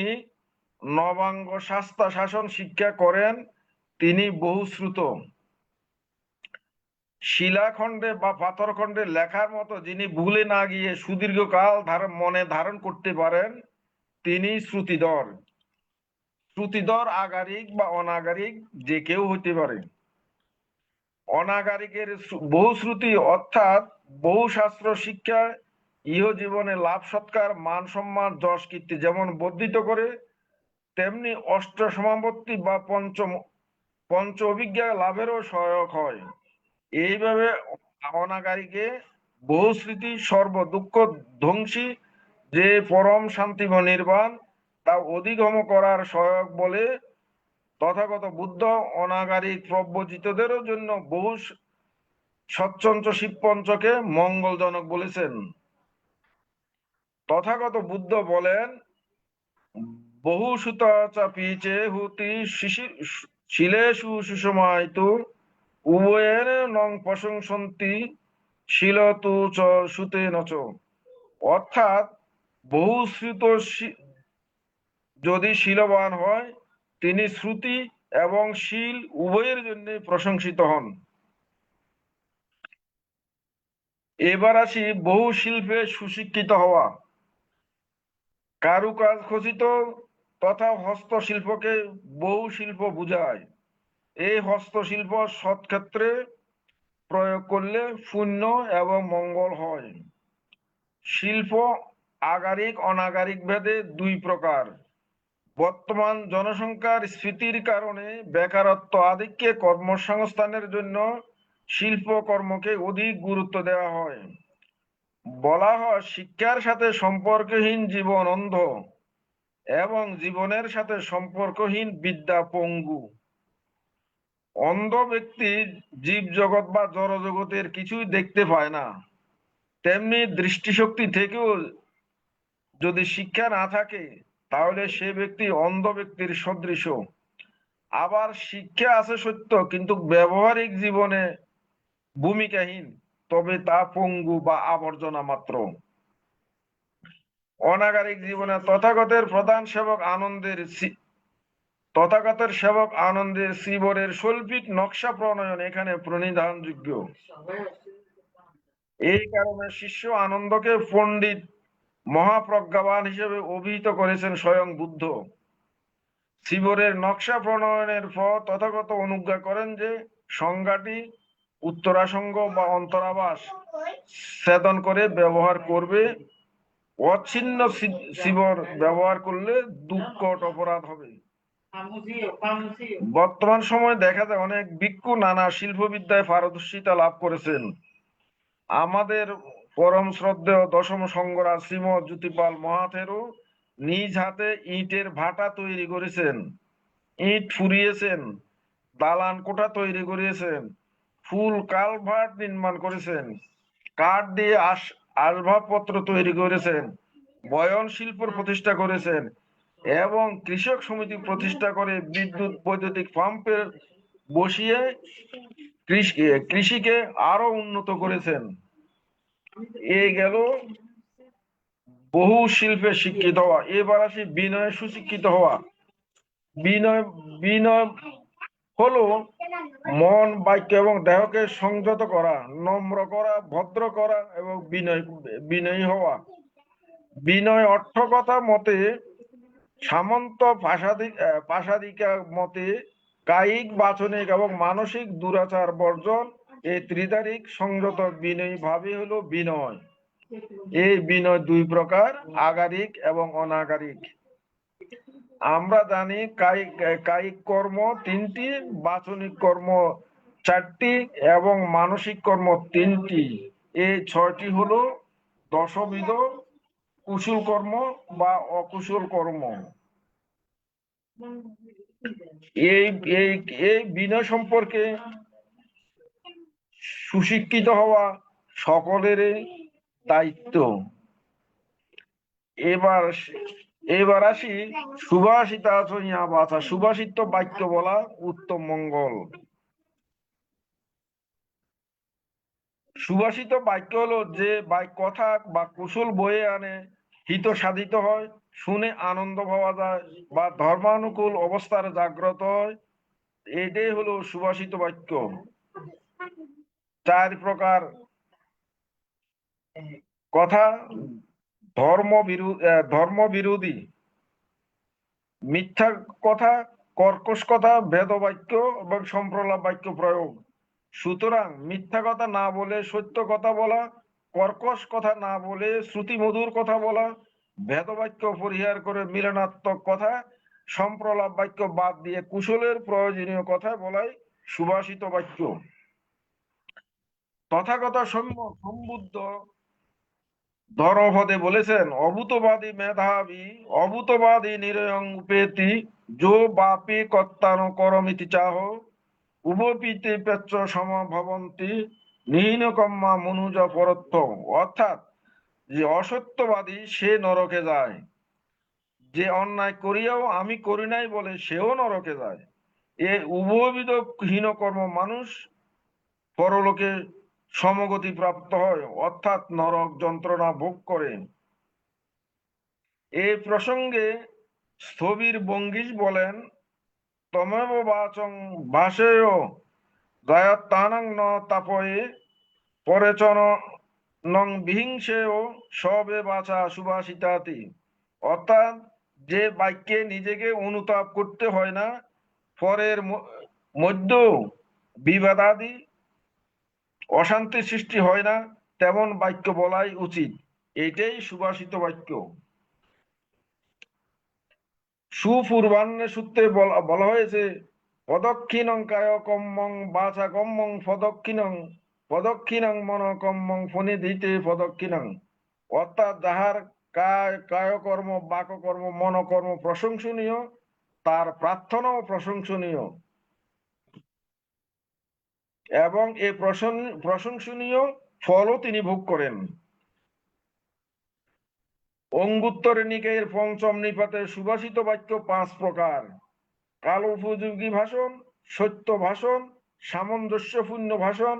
Speaker 5: নবাঙ্গ শাস্তা শাসন শিক্ষা করেন তিনি বহুশ্রুত। শিলাখণ্ডে বা পাথরখণ্ডে লেখার মতো যিনি ভুলে না গিয়ে সুদীর্ঘকাল মনে ধারণ করতে পারেন তিনি শ্রুতিধর। শ্রুতিধর আগারিক বা অনাগারিক যে কেউ হতে পারে। অনাগারিকের বহুশ্রুতি অর্থাৎ বহু শাস্ত্র শিক্ষা ইহ জীবনে লাভ সৎকার মান সম্মান যশ কীর্তি যেমন বর্ধিত করে, তেমনি অষ্ট সমাপত্তি বা পঞ্চ অভিজ্ঞা লাভেরও সহায়ক হয়। এইভাবে অনাগারিকে বহু স্মৃতি সর্ব দুঃখ ধ্বংসী যে পরম শান্তি বা নির্বাণ তা অধিগম করার সহায়ক বলে তথাগত বুদ্ধ অনাগারিক প্রব্রজিতদের জন্য বহু সচ্চঞ্চ শিবপঞ্চকে মঙ্গলজনক বলেছেন। তথাগত বুদ্ধ বলেন, বহু সুতা চাপিছে হুতি শিলেষু সুষমায়িতু উভয়ের নং প্রশংসন্তি শিলতু চ সুতে নচ। অর্থাৎ বহু শ্রুত যদি শিলবান হয়, তিনি শ্রুতি এবং শিল উভয়ের জন্য প্রশংসিত হন। এবার আসি বহু শিল্পে সুশিক্ষিত হওয়া। কারুকাজ খচিত তথা হস্তশিল্পকে বহু শিল্প বুঝায়। এই হস্তশিল্প সৎ ক্ষেত্রে প্রয়োগ করলে পুণ্য এবং মঙ্গল হয়। শিল্প আগারিক অনাগারিক ভেদে দুই প্রকার। বর্তমান জনসংখ্যার স্ফীতির কারণে বেকারত্ব আধিক্যে কর্মসংস্থানের জন্য শিল্পকর্মকে অধিক গুরুত্ব দেওয়া হয়। বলা হয় শিক্ষার সাথে সম্পর্কহীন জীবন অন্ধ এবং জীবনের সাথে সম্পর্কহীন বিদ্যা পঙ্গু। অন্ধ ব্যক্তি জীব জগৎ বা জড়জগতের কিছুই দেখতে পায় না, তেমনি দৃষ্টিশক্তি থেকেও যদি শিক্ষা না থাকে তাহলে সে ব্যক্তি অন্ধ ব্যক্তির সদৃশ। আবার শিক্ষা আছে সত্য, কিন্তু ব্যবহারিক জীবনে ভূমিকাহীন, তবে তা পঙ্গু বা আবর্জনা মাত্র। অনাগারিক জীবনে তথাগতের সেবক আনন্দের শ্রীবরের শৈল্পিক নকশা প্রণয়ন এখানে প্রণিধানযোগ্য। এই কারণে শিষ্য আনন্দকে পণ্ডিত মহাপ্রজ্ঞাবান হিসেবে অভিহিত করেছেন স্বয়ং বুদ্ধ। শ্রীবরের নকশা প্রণয়নের পর তথাগত অনুজ্ঞা করেন যে সংজ্ঞাটি উত্তরাসঙ্গ বা অন্তরাবাস ছেদন করে ব্যবহার করবে। অচ্ছিন্ন শ্রীবর ব্যবহার করলে দুঃখট অপরাধ হবে। বর্তমান সময়ে দেখা যায় অনেক ভিক্ষু নানা শিল্পবিদ্যায় পারদর্শিতা লাভ করেছেন। আমাদের পরম শ্রদ্ধেয় দশম সংঘরাজ শ্রীমৎ জ্যোতিপাল মহাথেরও নিজ হাতে ইটের ভাটা তৈরি করেছেন, ইট ফুরিয়েছেন, দালান কোঠা তৈরি করিয়েছেন, ফুল কালভার্ট নির্মাণ করেছেন, কাঠ দিয়ে আসবাবপত্র তৈরি করেছেন, বয়ন শিল্প প্রতিষ্ঠা করেছেন এবং কৃষক সমিতি প্রতিষ্ঠা করে বিদ্যুৎ বৈদ্যুতিক পাম্পের বসিয়ে কৃষিকে আরো উন্নত করেছেন। এই গেল বহু শিল্পে শিক্ষিত হওয়া। এবার আসি বিনয়ে সুশিক্ষিত হওয়া। বিনয় হলো মন, বাক্য এবং দেহকে সংযত করা, নম্র করা, ভদ্র করা এবং বিনয়ী হওয়া। বিনয় অর্থকথা মতে সামন্ত পাশাদিকা মতে কায়িক, বাচনিক এবং মানসিক দুরাচার বর্জন, এই ত্রিধারিক সংযত বিনয়ী ভাবে হলো বিনয়। এই বিনয় দুই প্রকার, আগারিক এবং অনাগারিক। আমরা জানি কায়িক কর্ম 3টি, বাচনিক কর্ম 4টি এবং মানসিক কর্ম 3টি। এই 6টি হলো দশবিধ কুশল কর্ম বা অকুশল কর্ম। এই বিনয় সম্পর্কে সুশিক্ষিত হওয়া সকলেরই দায়িত্ব। এবার আসি সুভাষিতা বাচা। সুভাষিত বাক্য বলা উত্তম মঙ্গল। সুভাষিত বাক্য হলো যে কথা বা কুশল বয়ে আনে, হিত সাধিত হয়, শুনে আনন্দ পাওয়া যায় বা ধর্মানুকূল অবস্থার জাগ্রত হয়, এটাই হলো সুভাষিত বাক্য। 4 প্রকার কথা: ধর্ম বিরোধী, মিথ্যা কথা, কর্কশ কথা, বেদ বাক্য এবং সম্প্রলাপ বাক্য প্রয়োগ। সুতরাং মিথ্যা কথা না বলে সত্য কথা বলা, কর্কশ কথা না বলে শ্রুতিমধুর কথা বলা, ভেদবাক্য পরিহার করে মিলনাত্মক কথা, সম্প্রলাপ বাক্য বাদ দিয়ে কুশলের প্রয়োজনীয় কথা বলাই সুভাষিত বাক্য। তথাগত সম্বুদ্ধ ধর্মপদে বলেছেন, অভূতবাদী মেধাবী অভূতবাদী নিরয়ং উপেতি যো বাপি কর্তান করমিতি চাহ উভপিতে পেত্র সমভবন্তি নিহীনকম্মা মনুজ পরত্ব। অর্থাৎ যে অসত্যবাদী সে নরকে যায়, যে অন্যায় করিয়াও আমি করি নাই বলে সেও নরকে যায়। এ উভয়বিধ হীন কর্ম মানুষ পরলোকে সমগতি প্রাপ্ত হয়, অর্থাৎ নরক যন্ত্রণা ভোগ করে। এই প্রসঙ্গে স্থবির বঙ্গীশ বলেন, তমেব বাচং ভাষেয় দয়াত্তানাং ন তাপয়ে পরেচন নং বিহিংসেয় সবে বাচা সুভাষিতাতি। অর্থাৎ যে বাক্যে নিজেকে অনুতাপ করতে হয় না, পরের মধ্যে বিবাদাদি অশান্তি সৃষ্টি হয় না, তেমন বাক্য বলাই উচিত। এটাই সুভাষিত বাক্য। সুপূর্বাহ্নে সূত্রে বলা হয়েছে, পদক্ষিণং কায় কম্মং বাচা কম্মং পদক্ষিণং মন কম্মং ফণিধিতে পদক্ষিণং। অর্থাৎ যাহার কায়কর্ম বাক্যকর্ম মনকর্ম প্রশংসনীয়, তার প্রার্থনাও প্রশংসনীয়, এবং এই প্রশংসনীয় ফলও তিনি ভোগ করেন। অঙ্গুত্তর নিকায়ের পঞ্চম নিপাতে সুভাষিত বাক্য 5 প্রকার: কাল উপযোগী ভাষণ, সত্য ভাষণ, সামঞ্জস্যপূর্ণ ভাষণ,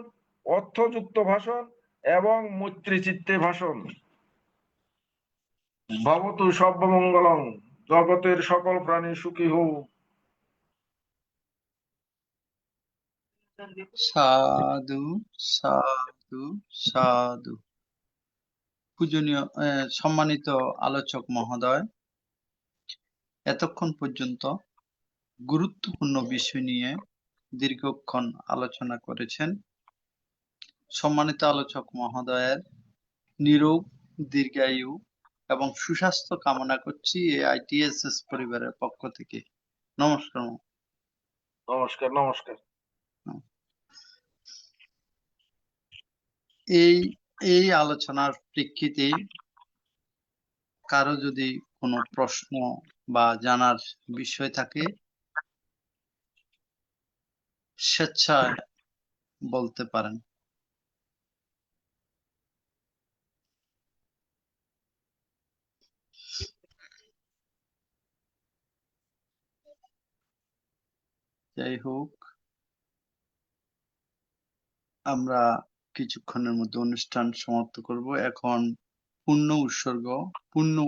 Speaker 5: অর্থযুক্ত ভাষণ এবং মৈত্রীচিত্তে ভাষণ। ভবতু সর্বমঙ্গলং, জগতের সকল প্রাণী সুখী হোক।
Speaker 1: সাধু সাধু সাধু। পূজনীয় সম্মানিত আলোচক মহোদয়, এতক্ষণ পর্যন্ত গুরুত্বপূর্ণ বিষয় নিয়ে দীর্ঘক্ষণ আলোচনা করেছেন। সম্মানিত আলোচক মহোদয়ের নিরোগ, দীর্ঘায়ু এবং সুস্বাস্থ্য কামনা করছি AITSS পরিবারের পক্ষ থেকে। নমস্কার।
Speaker 5: নমস্কার। নমস্কার।
Speaker 1: এই আলোচনার প্রেক্ষিতে কারো যদি কোনো প্রশ্ন বা জানার বিষয় থাকে স্বেচ্ছায় বলতে পারেন। যাই হোক, আমরা কিছুক্ষণের মধ্যে অনুষ্ঠান সমাপ্ত করব। এখন পূর্ণ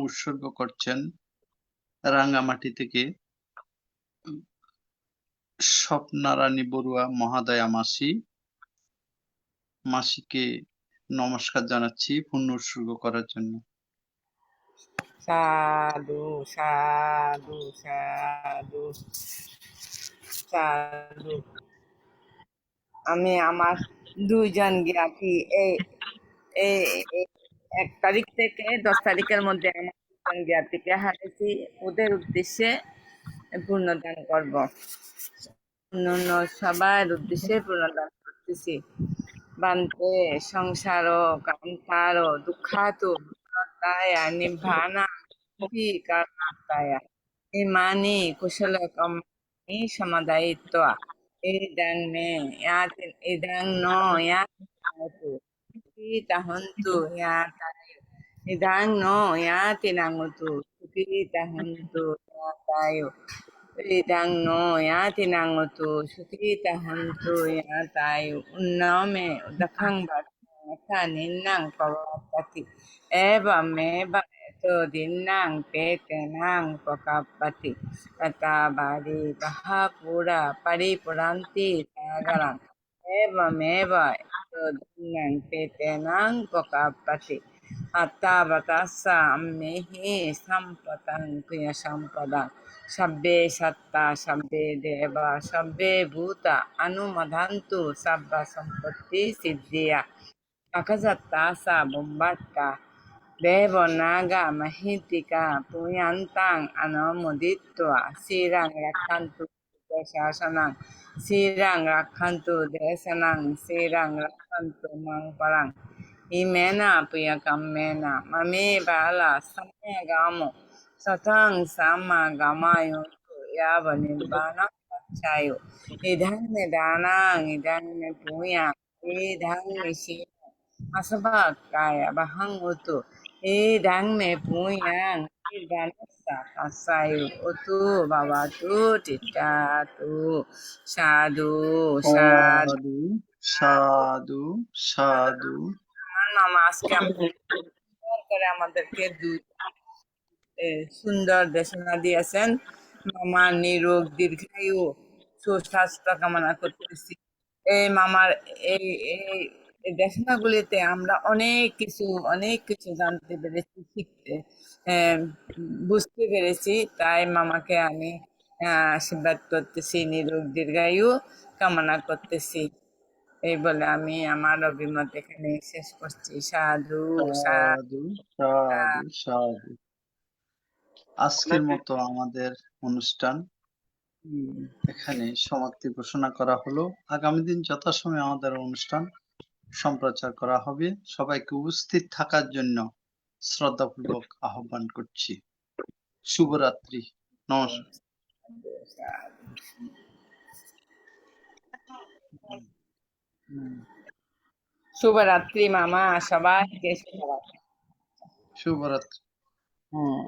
Speaker 1: উৎসর্গ করছেন রাঙ্গামাটি থেকে স্বপ্নারানী বড়ুয়া মহাদয়া মাসিকে নমস্কার জানাচ্ছি পূর্ণ উৎসর্গ করার জন্য।
Speaker 6: সাধু সাধু সাধু সাধু। আমি আমার দুইজন জ্ঞাতি এই এই 1 তারিখ থেকে 10 তারিখের মধ্যে আমার দুজন জ্ঞাতিকে হারিয়েছি, ওদের উদ্দেশ্যে পূর্ণদান করব। অন্যান্য সবার উদ্দেশ্যে পূর্ণদান করতেছি। বান্তে সংসারো কান্তারো দুঃখাতো তায়া নিভানা কারণাতায়া ইমানি কুশল কম্মানি সমাদায়িত্বা ইদং মে ইদং নো ইয়াতু সুখিতাহন্তু ইয়াতায় ইদং no ইয়াতিনাঙ্গতু সুখিতাহন্তু ইয়াতায় idang no yati nangotu sukita hantu yatayo unname udakhang bata ninang pawapati eva meva to dinang pete nang pakapati katabari bahapura paripuranti tagarang eva meva to dinang pete nang pakapati Attavatassa ammehi sampatang punya sampadang. Sabbe satta, sabbe deva, sabbe bhuta, anumadhantu, sabba sampatti siddhya. Akasattasa bombatta, devo naga mahitika, puyantang anamuditva, sirang rakhantu shasanang, sirang rakhantu desanang, sirang rakhantu mangparang. Imena puya kammena, mame bala samya gamo, satang sama gamayo, yava nibbana chayo. Idhang me danang, idhang me puya, idhang me shi asabakaya bahang utu idang me puyang idanasa kasayu utu babatu titatu sadhu sadhu
Speaker 1: সাধু সাধু সাধু।
Speaker 6: মামা আজকে সুন্দর করে আমাদেরকে দুই সুন্দর দেশনা দিয়েছেন। মামা নিরোগ দীর্ঘায়ু সুস্বাস্থ্য কামনা করতেছি। এই মামার এই এই এই দেশনাগুলিতে আমরা অনেক কিছু জানতে পেরেছি, শিখতে বুঝতে পেরেছি। তাই মামাকে আমি আশীর্বাদ করতেছি, নিরোগ দীর্ঘায়ু কামনা করতেছি। এই বলে আমি আমার অভিমত এখানে শেষ করছি। সাধু
Speaker 1: সাধু সাধু সাধু। আজকের মতো আমাদের অনুষ্ঠান
Speaker 6: হুম।
Speaker 1: এখানে সমাপ্তি ঘোষণা করা হলো। আগামী দিন যথাসময়ে আমাদের অনুষ্ঠান সম্প্রচার করা হবে। সবাইকে উপস্থিত থাকার জন্য শ্রদ্ধাপূর্বক আহ্বান করছি। শুভরাত্রি। নমস্কার।
Speaker 6: শুভরাত্রি মামা, সবাইকে শুভরাত্রি।
Speaker 1: শুভরাত্রি।
Speaker 6: হুম।